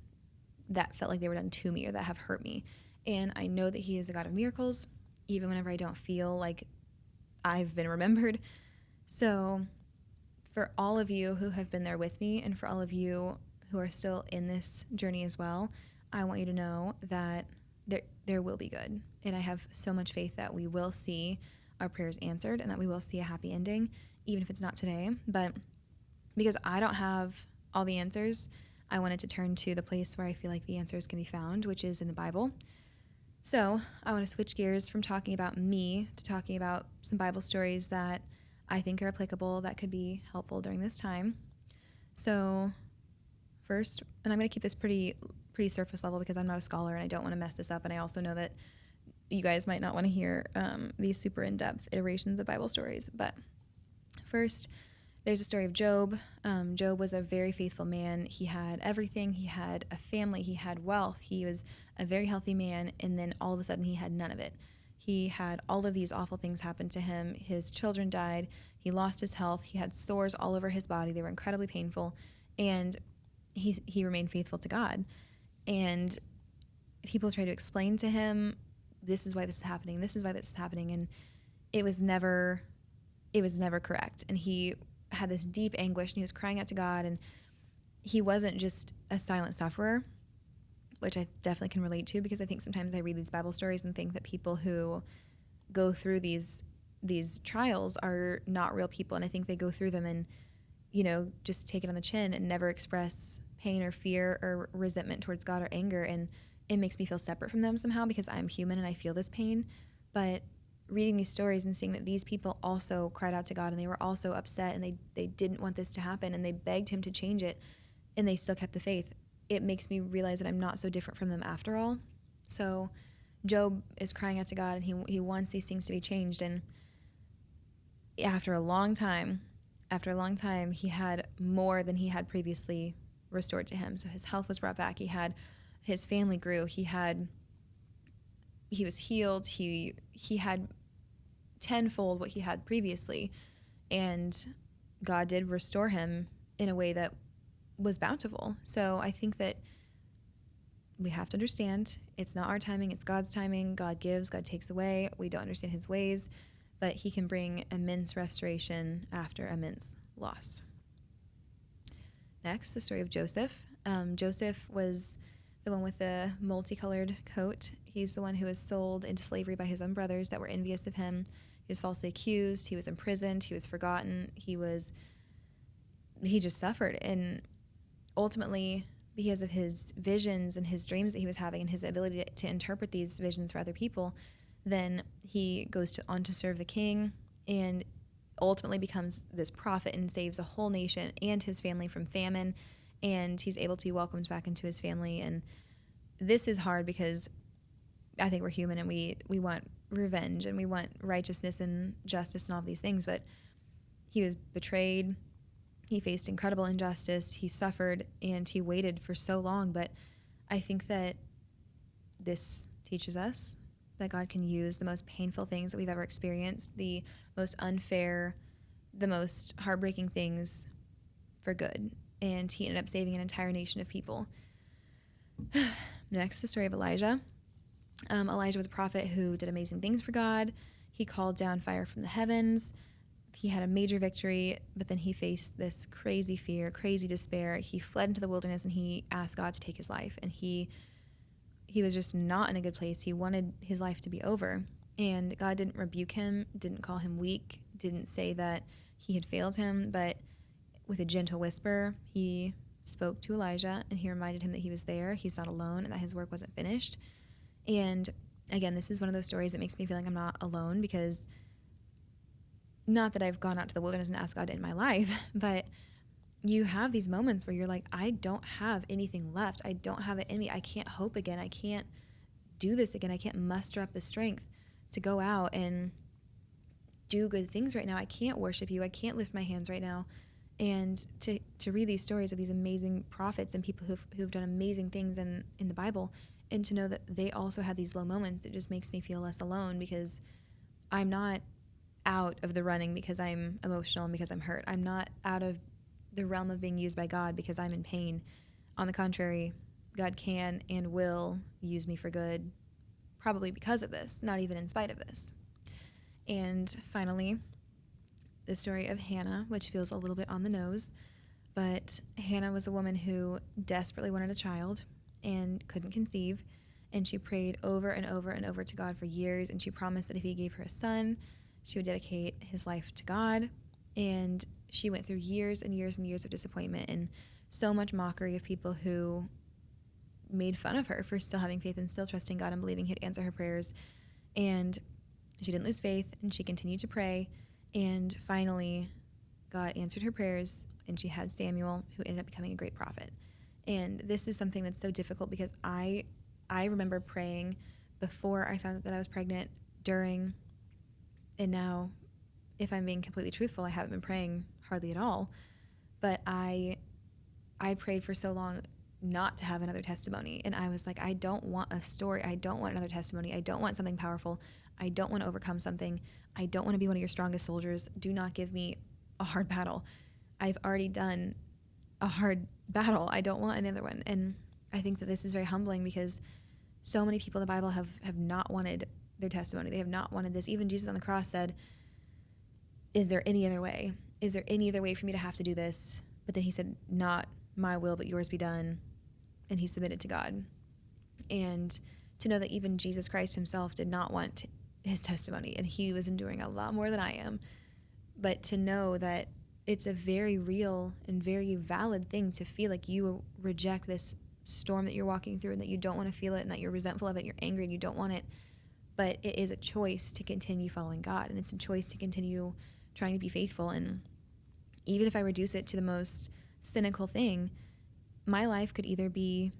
that felt like they were done to me or that have hurt me. And I know that he is a God of miracles, even whenever I don't feel like I've been remembered. So for all of you who have been there with me, and for all of you who are still in this journey as well, I want you to know that there will be good. And I have so much faith that we will see our prayers answered, and that we will see a happy ending, even if it's not today. But because I don't have all the answers, I wanted to turn to the place where I feel like the answers can be found, which is in the Bible. So I want to switch gears from talking about me to talking about some Bible stories that I think are applicable, that could be helpful during this time. So first, and I'm going to keep this pretty surface level because I'm not a scholar and I don't want to mess this up, and I also know that you guys might not want to hear these super in-depth iterations of Bible stories. But first, there's a story of Job. Job was a very faithful man. He had everything. He had a family. He had wealth. He was a very healthy man, and then all of a sudden he had none of it. He had all of these awful things happen to him. His children died. He lost his health. He had sores all over his body. They were incredibly painful, and he remained faithful to God. And people tried to explain to him, this is why this is happening. This is why this is happening. And it was never correct. And he had this deep anguish and he was crying out to God, and he wasn't just a silent sufferer, which I definitely can relate to, because I think sometimes I read these Bible stories and think that people who go through these trials are not real people, and I think they go through them and, just take it on the chin and never express pain or fear or resentment towards God or anger, and it makes me feel separate from them somehow because I'm human and I feel this pain. But reading these stories and seeing that these people also cried out to God and they were also upset and they didn't want this to happen and they begged him to change it and they still kept the faith, it makes me realize that I'm not so different from them after all. So Job is crying out to God and he wants these things to be changed, and after a long time, he had more than he had previously restored to him. So his health was brought back. His family grew. He was healed. He had tenfold what he had previously, and God did restore him in a way that was bountiful. So I think that we have to understand it's not our timing, it's God's timing. God gives, God takes away. We don't understand his ways, but he can bring immense restoration after immense loss. Next, the story of Joseph. Joseph was the one with the multicolored coat. He's the one who was sold into slavery by his own brothers that were envious of him. He was falsely accused. He was imprisoned. He was forgotten. He just suffered. And ultimately, because of his visions and his dreams that he was having and his ability to interpret these visions for other people, then he goes on to serve the king and ultimately becomes this prophet and saves a whole nation and his family from famine, and he's able to be welcomed back into his family. And this is hard because I think we're human and we want revenge and we want righteousness and justice and all of these things, but he was betrayed. He faced incredible injustice. He suffered and he waited for so long. But I think that this teaches us that God can use the most painful things that we've ever experienced, the most unfair, the most heartbreaking things for good. And he ended up saving an entire nation of people. Next, the story of Elijah. Elijah was a prophet who did amazing things for God. He called down fire from the heavens. He had a major victory, but then he faced this crazy fear, crazy despair. He fled into the wilderness and he asked God to take his life. And he was just not in a good place. He wanted his life to be over. And God didn't rebuke him, didn't call him weak, didn't say that he had failed him, but with a gentle whisper, he spoke to Elijah and he reminded him that he was there, he's not alone, and that his work wasn't finished. And again, this is one of those stories that makes me feel like I'm not alone, because not that I've gone out to the wilderness and asked God to end my life, but you have these moments where you're like, I don't have anything left. I don't have it in me. I can't hope again. I can't do this again. I can't muster up the strength to go out and do good things right now. I can't worship you. I can't lift my hands right now. And to read these stories of these amazing prophets and people who've done amazing things in the Bible, and to know that they also had these low moments, it just makes me feel less alone, because I'm not out of the running because I'm emotional and because I'm hurt. I'm not out of the realm of being used by God because I'm in pain. On the contrary, God can and will use me for good, probably because of this, not even in spite of this. And finally, the story of Hannah, which feels a little bit on the nose, but Hannah was a woman who desperately wanted a child and couldn't conceive, and she prayed over and over and over to God for years, and she promised that if he gave her a son, she would dedicate his life to God. And she went through years and years and years of disappointment and so much mockery of people who made fun of her for still having faith and still trusting God and believing he'd answer her prayers. And she didn't lose faith, and she continued to pray, and finally God answered her prayers, and she had Samuel, who ended up becoming a great prophet. And this is something that's so difficult because I remember praying before I found out that I was pregnant, during, and now, if I'm being completely truthful, I haven't been praying hardly at all. But I prayed for so long not to have another testimony. And I was like, I don't want a story. I don't want another testimony. I don't want something powerful. I don't want to overcome something. I don't want to be one of your strongest soldiers. Do not give me a hard battle. I've already done a hard battle. I don't want another one. And I think that this is very humbling, because so many people in the Bible have not wanted their testimony. They have not wanted this. Even Jesus on the cross said, is there any other way? is there any other way for me to have to do this? But then he said, not my will, but yours be done. And he submitted to God. And to know that even Jesus Christ himself did not want his testimony, and he was enduring a lot more than I am. But to know that it's a very real and very valid thing to feel like you reject this storm that you're walking through, and that you don't want to feel it, and that you're resentful of it, you're angry, and you don't want it. But it is a choice to continue following God, and it's a choice to continue trying to be faithful. And even if I reduce it to the most cynical thing, my life could either be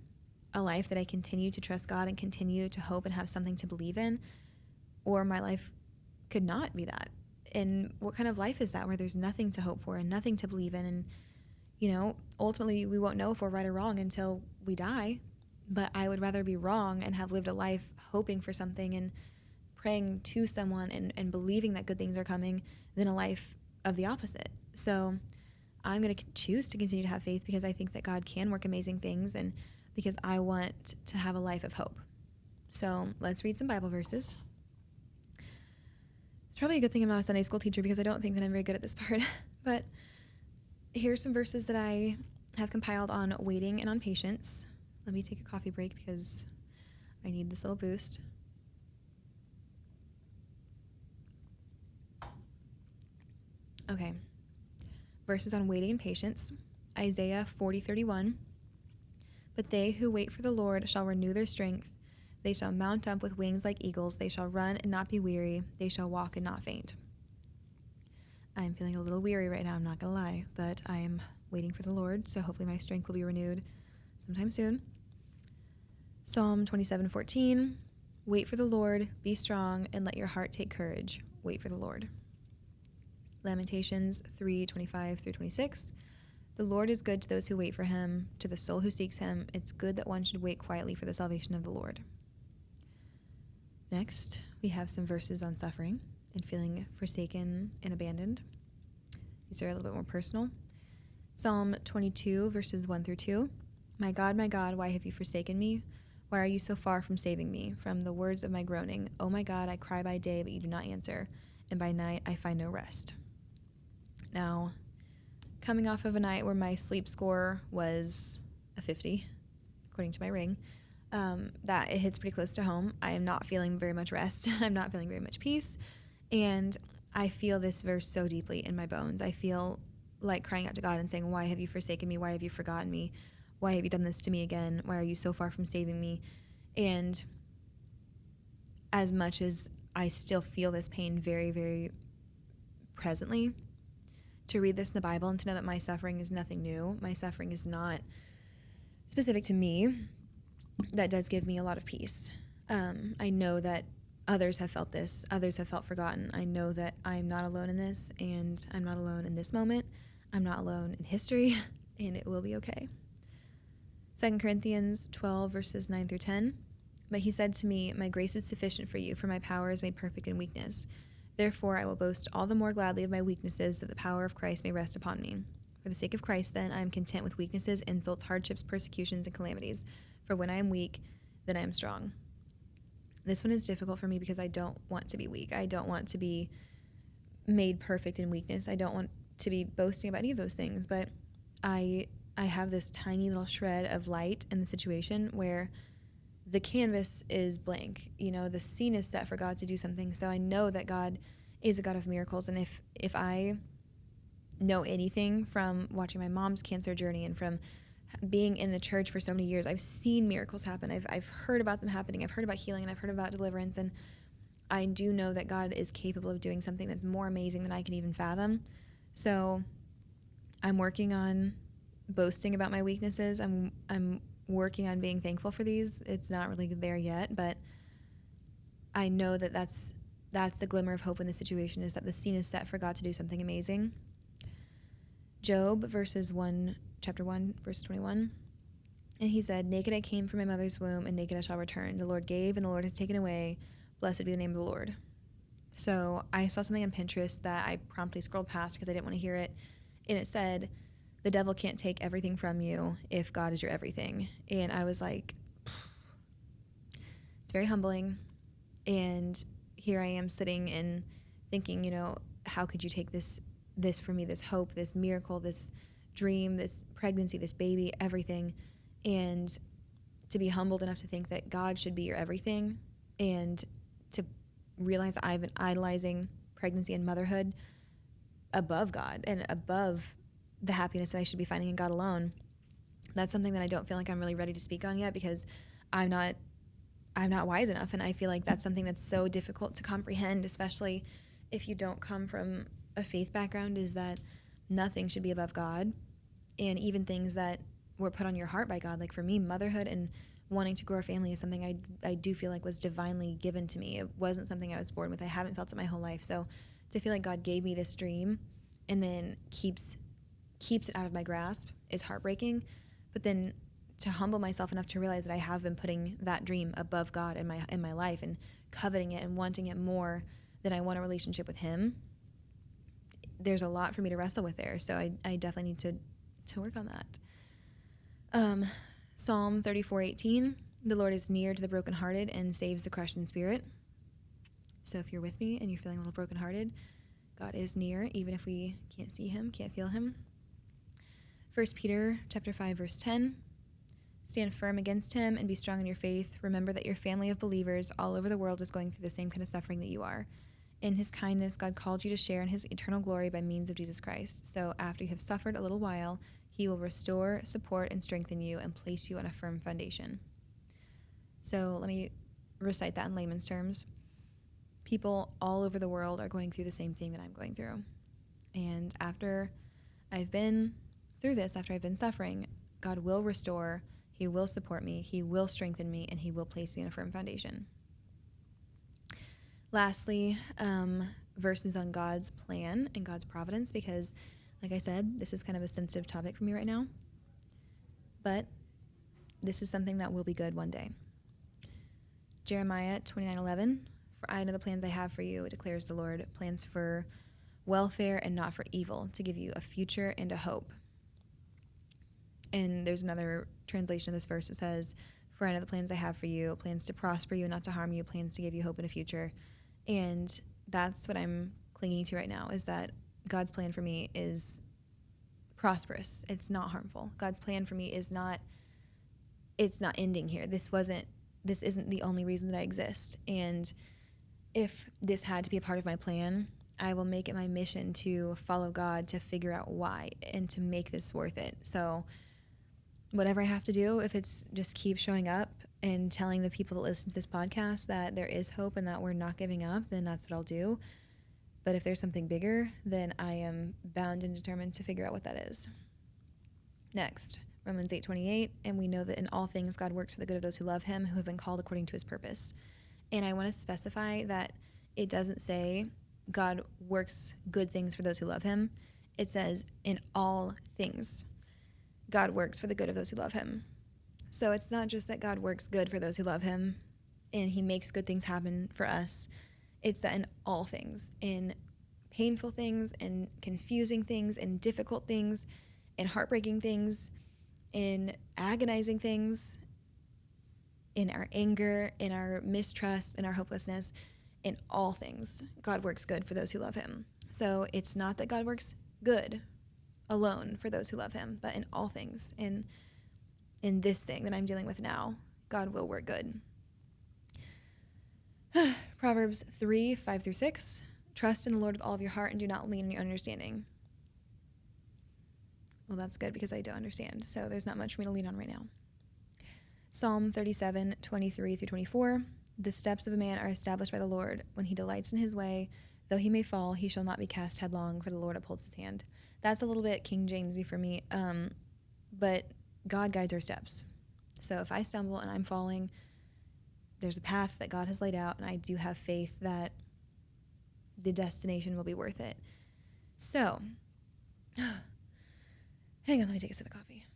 a life that I continue to trust God and continue to hope and have something to believe in, or my life could not be that. And what kind of life is that, where there's nothing to hope for and nothing to believe in? And, ultimately we won't know if we're right or wrong until we die. But I would rather be wrong and have lived a life hoping for something and praying to someone and believing that good things are coming than a life of the opposite. So I'm going to choose to continue to have faith, because I think that God can work amazing things, and because I want to have a life of hope. So let's read some Bible verses. It's probably a good thing I'm not a Sunday school teacher, because I don't think that I'm very good at this part. But here's some verses that I have compiled on waiting and on patience. Let me take a coffee break because I need this little boost. Okay. Verses on waiting and patience. Isaiah 40:31. But they who wait for the Lord shall renew their strength. They shall mount up with wings like eagles. They shall run and not be weary. They shall walk and not faint. I'm feeling a little weary right now, I'm not going to lie, but I am waiting for the Lord, so hopefully my strength will be renewed sometime soon. Psalm 27:14. Wait for the Lord, be strong, and let your heart take courage. Wait for the Lord. Lamentations 3:25-26. The Lord is good to those who wait for him, to the soul who seeks him. It's good that one should wait quietly for the salvation of the Lord. Next, we have some verses on suffering and feeling forsaken and abandoned. These are a little bit more personal. Psalm 22, verses 1-2. My God, why have you forsaken me? Why are you so far from saving me? From the words of my groaning, oh my God, I cry by day, but you do not answer, and by night I find no rest. Now, coming off of a night where my sleep score was a 50, according to my ring, that it hits pretty close to home. I am not feeling very much rest. I'm not feeling very much peace. And I feel this verse so deeply in my bones. I feel like crying out to God and saying, why have you forsaken me? Why have you forgotten me? Why have you done this to me again? Why are you so far from saving me? And as much as I still feel this pain very, very presently, to read this in the Bible and to know that my suffering is nothing new, my suffering is not specific to me, that does give me a lot of peace. I know that others have felt this, others have felt forgotten. I know that I'm not alone in this, and I'm not alone in this moment. I'm not alone in history, and it will be okay. 2 Corinthians 12, verses 9-10. But he said to me, my grace is sufficient for you, for my power is made perfect in weakness. Therefore, I will boast all the more gladly of my weaknesses, that the power of Christ may rest upon me. For the sake of Christ, then, I am content with weaknesses, insults, hardships, persecutions, and calamities. For when I am weak, then I am strong. This one is difficult for me because I don't want to be weak. I don't want to be made perfect in weakness. I don't want to be boasting about any of those things. But I have this tiny little shred of light in the situation where the canvas is blank. The scene is set for God to do something. So I know that God is a God of miracles. And if I know anything from watching my mom's cancer journey and from being in the church for so many years, I've seen miracles happen. I've heard about them happening. I've heard about healing, and I've heard about deliverance. And I do know that God is capable of doing something that's more amazing than I can even fathom. So I'm working on boasting about my weaknesses. I'm working on being thankful for these. It's not really there yet, but I know that that's the glimmer of hope in the situation, is that the scene is set for God to do something amazing. Job chapter 1, verse 21. And he said, naked I came from my mother's womb, and naked I shall return. The Lord gave, and the Lord has taken away. Blessed be the name of the Lord. So I saw something on Pinterest that I promptly scrolled past because I didn't want to hear it. And it said, the devil can't take everything from you if God is your everything. And I was like, it's very humbling. And here I am sitting and thinking, how could you take this this for me, this hope, this miracle, this dream, this pregnancy, this baby, everything. And to be humbled enough to think that God should be your everything, and to realize I've been idolizing pregnancy and motherhood above God and above the happiness that I should be finding in God alone. That's something that I don't feel like I'm really ready to speak on yet, because I'm not wise enough. And I feel like that's something that's so difficult to comprehend, especially if you don't come from a faith background, is that nothing should be above God. And even things that were put on your heart by God, like for me, motherhood and wanting to grow a family is something I do feel like was divinely given to me. It wasn't something I was born with. I haven't felt it my whole life. So to feel like God gave me this dream and then keeps it out of my grasp is heartbreaking. But then to humble myself enough to realize that I have been putting that dream above God in my life and coveting it and wanting it more than I want a relationship with Him, there's a lot for me to wrestle with there. So I definitely need to work on that. Psalm 34:18, the Lord is near to the brokenhearted and saves the crushed in spirit. So if you're with me and you're feeling a little brokenhearted, God is near, even if we can't see Him, can't feel Him. 1 Peter chapter 5, verse 10, stand firm against him and be strong in your faith. Remember that your family of believers all over the world is going through the same kind of suffering that you are. In His kindness, God called you to share in His eternal glory by means of Jesus Christ. So after you have suffered a little while, He will restore, support, and strengthen you and place you on a firm foundation. So let me recite that in layman's terms. People all over the world are going through the same thing that I'm going through. And after I've been through this, after I've been suffering, God will restore, He will support me, He will strengthen me, and He will place me on a firm foundation. Lastly, verses on God's plan and God's providence, because like I said, this is kind of a sensitive topic for me right now, but this is something that will be good one day. Jeremiah 29:11, for I know the plans I have for you, declares the Lord, plans for welfare and not for evil, to give you a future and a hope. And there's another translation of this verse that says, for I know the plans I have for you, plans to prosper you and not to harm you, plans to give you hope in a future. And that's what I'm clinging to right now, is that God's plan for me is prosperous. It's not harmful. God's plan for me is not, it's not ending here. This isn't the only reason that I exist. And if this had to be a part of my plan, I will make it my mission to follow God, to figure out why, and to make this worth it. So whatever I have to do, if it's just keep showing up and telling the people that listen to this podcast that there is hope and that we're not giving up, then that's what I'll do. But if there's something bigger, then I am bound and determined to figure out what that is. Next, Romans 8:28, and we know that in all things God works for the good of those who love Him, who have been called according to His purpose. And I want to specify that it doesn't say God works good things for those who love Him. It says in all things God works for the good of those who love Him. So it's not just that God works good for those who love Him and He makes good things happen for us. It's that in all things, in painful things, in confusing things, in difficult things, in heartbreaking things, in agonizing things, in our anger, in our mistrust, in our hopelessness, in all things, God works good for those who love Him. So it's not that God works good alone for those who love Him, but in all things, in this thing that I'm dealing with now, God will work good. Proverbs 3:5-6, trust in the Lord with all of your heart and do not lean on your understanding. Well, that's good because I don't understand, so there's not much for me to lean on right now. Psalm 37:23-24, the steps of a man are established by the Lord. When he delights in his way, though he may fall, he shall not be cast headlong, for the Lord upholds his hand. That's a little bit King Jamesy for me, but God guides our steps. So if I stumble and I'm falling, there's a path that God has laid out, and I do have faith that the destination will be worth it. So, hang on, let me take a sip of coffee.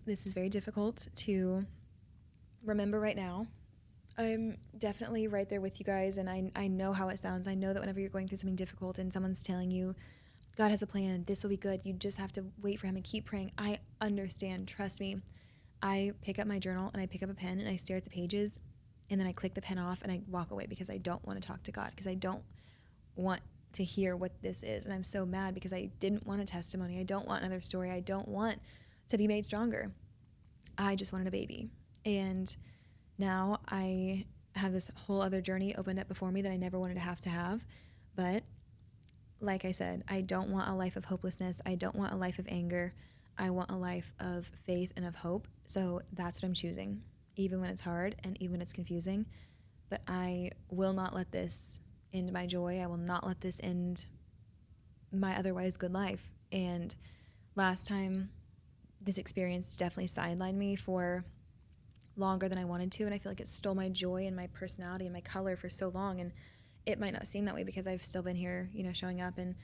This is very difficult to remember right now. I'm definitely right there with you guys, and I know how it sounds. I know that whenever you're going through something difficult and someone's telling you, God has a plan, this will be good, you just have to wait for Him and keep praying. I understand, trust me. I pick up my journal and I pick up a pen and I stare at the pages And then I click the pen off and I walk away because I don't want to talk to God, because I don't want to hear what this is. And I'm so mad because I didn't want a testimony. I don't want another story. I don't want to be made stronger. I just wanted a baby. And now I have this whole other journey opened up before me that I never wanted to have. But like I said, I don't want a life of hopelessness. I don't want a life of anger. I want a life of faith and of hope. So that's what I'm choosing, even when it's hard and even when it's confusing. But I will not let this end my joy. I will not let this end my otherwise good life. And last time, this experience definitely sidelined me for longer than I wanted to. And I feel like it stole my joy and my personality and my color for so long. And it might not seem that way because I've still been here, showing up and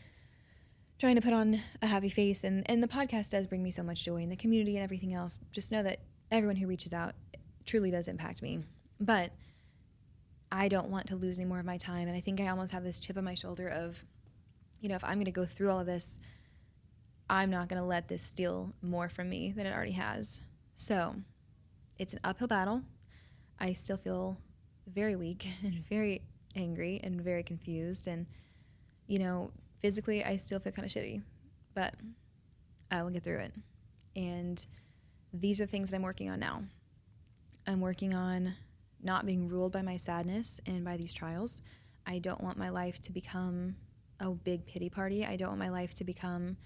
trying to put on a happy face. And the podcast does bring me so much joy, and the community and everything else. Just know that everyone who reaches out truly does impact me. But I don't want to lose any more of my time. And I think I almost have this chip on my shoulder of, if I'm going to go through all of this, I'm not going to let this steal more from me than it already has. So it's an uphill battle. I still feel very weak and very angry and very confused. And, physically I still feel kind of shitty, but I will get through it. And these are things that I'm working on now. I'm working on not being ruled by my sadness and by these trials. I don't want my life to become a big pity party. I don't want my life to become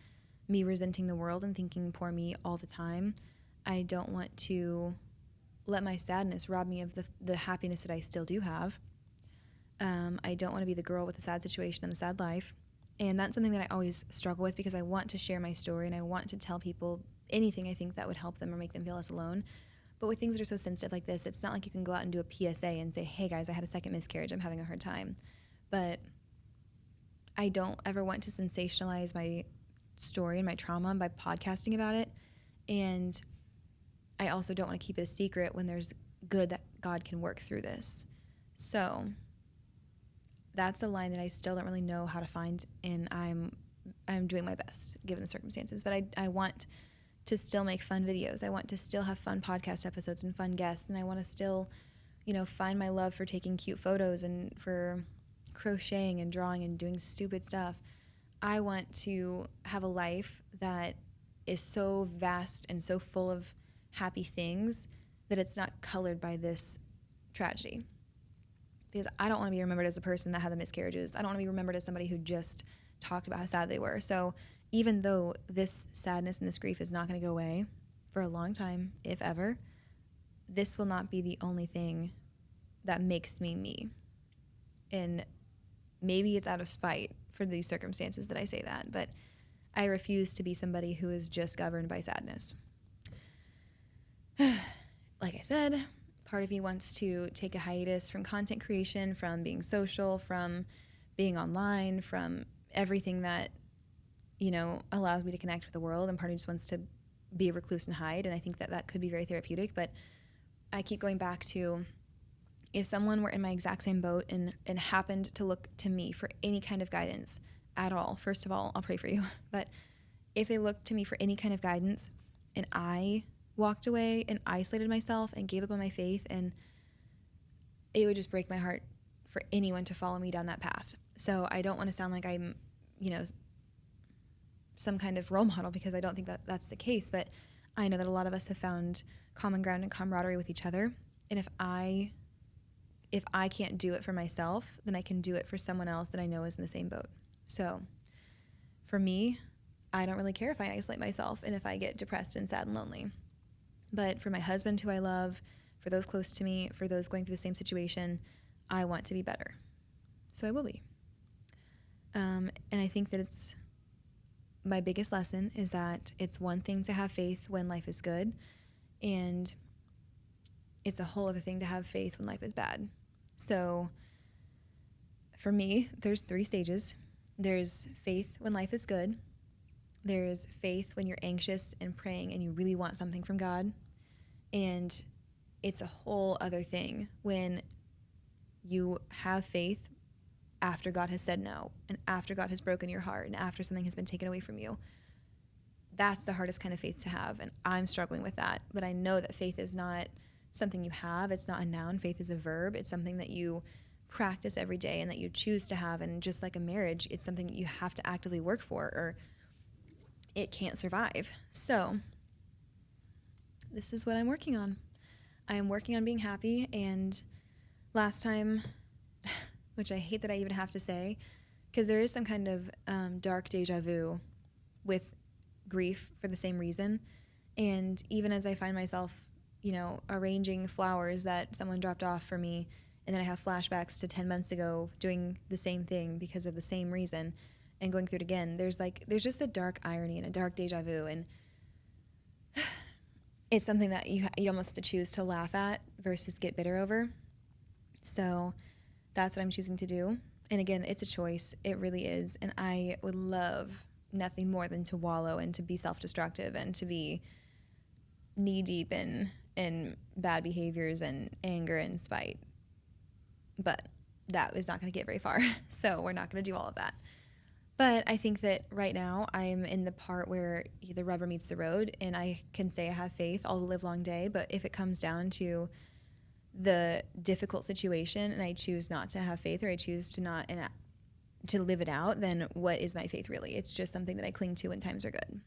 me resenting the world and thinking poor me all the time. I don't want to let my sadness rob me of the happiness that I still do have. I don't want to be the girl with the sad situation and the sad life. And that's something that I always struggle with, because I want to share my story and I want to tell people anything I think that would help them or make them feel less alone. But with things that are so sensitive like this, it's not like you can go out and do a PSA and say, hey guys, I had a second miscarriage, I'm having a hard time. But I don't ever want to sensationalize my story and my trauma by podcasting about it. And I also don't want to keep it a secret when there's good that God can work through this. So that's a line that I still don't really know how to find, and I'm doing my best given the circumstances. But I want to still make fun videos. I want to still have fun podcast episodes and fun guests, and I want to still, find my love for taking cute photos and for crocheting and drawing and doing stupid stuff. I want to have a life that is so vast and so full of happy things that it's not colored by this tragedy. Because I don't want to be remembered as the person that had the miscarriages. I don't want to be remembered as somebody who just talked about how sad they were. So even though this sadness and this grief is not going to go away for a long time, if ever, this will not be the only thing that makes me me. And maybe it's out of spite for these circumstances that I say that, but I refuse to be somebody who is just governed by sadness. Like I said, part of me wants to take a hiatus from content creation, from being social, from being online, from everything that, allows me to connect with the world. And part of me just wants to be a recluse and hide. And I think that could be very therapeutic. But I keep going back to, if someone were in my exact same boat and happened to look to me for any kind of guidance at all, first of all, I'll pray for you. But if they looked to me for any kind of guidance and I walked away and isolated myself and gave up on my faith, and it would just break my heart for anyone to follow me down that path. So I don't want to sound like I'm, some kind of role model, because I don't think that that's the case. But I know that a lot of us have found common ground and camaraderie with each other. And if I can't do it for myself, then I can do it for someone else that I know is in the same boat. So for me, I don't really care if I isolate myself and if I get depressed and sad and lonely. But for my husband, who I love, for those close to me, for those going through the same situation, I want to be better. So I will be. And I think that it's my biggest lesson is that it's one thing to have faith when life is good, and it's a whole other thing to have faith when life is bad. So for me, there's 3 stages. There's faith when life is good. There's faith when you're anxious and praying and you really want something from God. And it's a whole other thing when you have faith after God has said no, and after God has broken your heart, and after something has been taken away from you. That's the hardest kind of faith to have, and I'm struggling with that. But I know that faith is not something you have. It's not a noun. Faith is a verb. It's something that you practice every day and that you choose to have. And just like a marriage, it's something that you have to actively work for, or it can't survive. So this is what I'm working on. I am working on being happy. And last time, which I hate that I even have to say, because there is some kind of dark deja vu with grief for the same reason. And even as I find myself, arranging flowers that someone dropped off for me, and then I have flashbacks to 10 months ago doing the same thing because of the same reason and going through it again, there's just a dark irony and a dark deja vu. And it's something that you almost have to choose to laugh at versus get bitter over. So that's what I'm choosing to do. And again, it's a choice. It really is. And I would love nothing more than to wallow and to be self-destructive and to be knee-deep in bad behaviors and anger and spite. But that is not going to get very far. So we're not going to do all of that. But I think that right now I'm in the part where the rubber meets the road, and I can say I have faith all the live long day. But if it comes down to the difficult situation and I choose not to have faith, or I choose to not to live it out, then what is my faith really? It's just something that I cling to when times are good.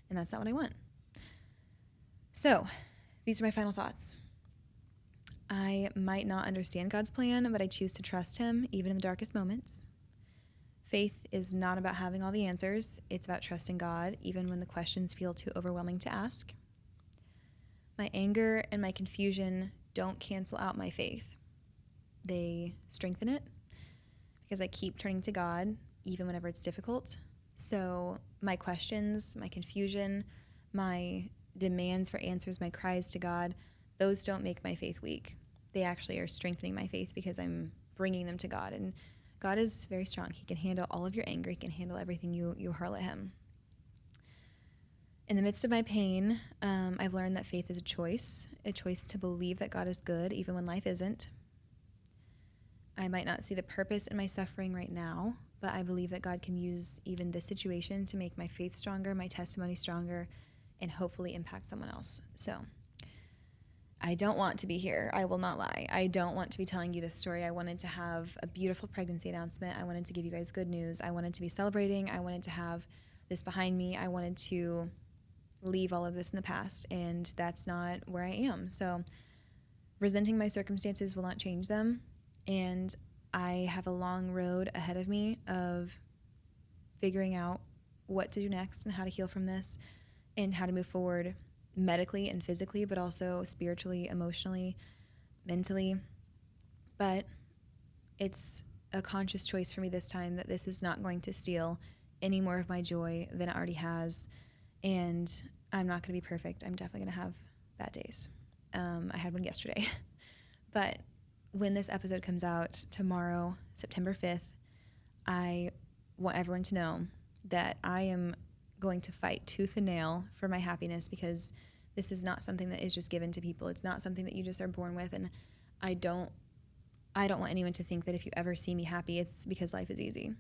And that's not what I want. So these are my final thoughts. I might not understand God's plan, but I choose to trust him even in the darkest moments. Faith is not about having all the answers. It's about trusting God even when the questions feel too overwhelming to ask. My anger and my confusion don't cancel out my faith. They strengthen it because I keep turning to God even whenever it's difficult. So my questions, my confusion, my demands for answers, my cries to God, those don't make my faith weak. They actually are strengthening my faith because I'm bringing them to God. And God is very strong. He can handle all of your anger. He can handle everything you hurl at him. In the midst of my pain, I've learned that faith is a choice to believe that God is good even when life isn't. I might not see the purpose in my suffering right now, but I believe that God can use even this situation to make my faith stronger, my testimony stronger, and hopefully impact someone else. So I don't want to be here. I will not lie. I don't want to be telling you this story. I wanted to have a beautiful pregnancy announcement. I wanted to give you guys good news. I wanted to be celebrating. I wanted to have this behind me. I wanted to leave all of this in the past, and that's not where I am. So resenting my circumstances will not change them, and I have a long road ahead of me of figuring out what to do next and how to heal from this and how to move forward medically and physically, but also spiritually, emotionally, mentally. But it's a conscious choice for me this time that this is not going to steal any more of my joy than it already has. And I'm not going to be perfect. I'm definitely going to have bad days. I had one yesterday. But when this episode comes out tomorrow, September 5th, I want everyone to know that I am going to fight tooth and nail for my happiness, because this is not something that is just given to people. It's not something that you just are born with. And I don't want anyone to think that if you ever see me happy, it's because life is easy.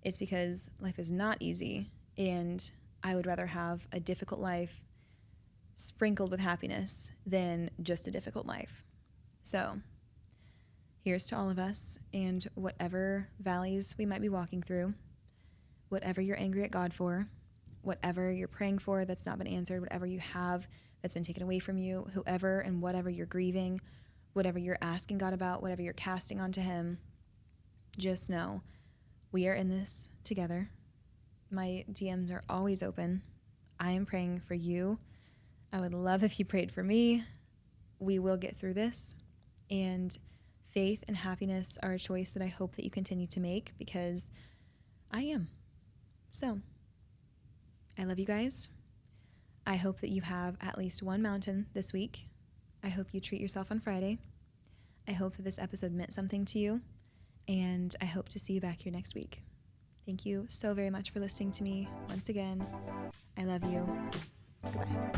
It's because life is not easy, and I would rather have a difficult life sprinkled with happiness than just a difficult life. So here's to all of us, and whatever valleys we might be walking through, whatever you're angry at God for, whatever you're praying for that's not been answered, whatever you have that's been taken away from you, whoever and whatever you're grieving, whatever you're asking God about, whatever you're casting onto him, just know we are in this together. My DMs are always open. I am praying for you. I would love if you prayed for me. We will get through this. And faith and happiness are a choice that I hope that you continue to make, because I am. So I love you guys. I hope that you have at least one mountain this week. I hope you treat yourself on Friday. I hope that this episode meant something to you, and I hope to see you back here next week. Thank you so very much for listening to me once again. I love you. Goodbye.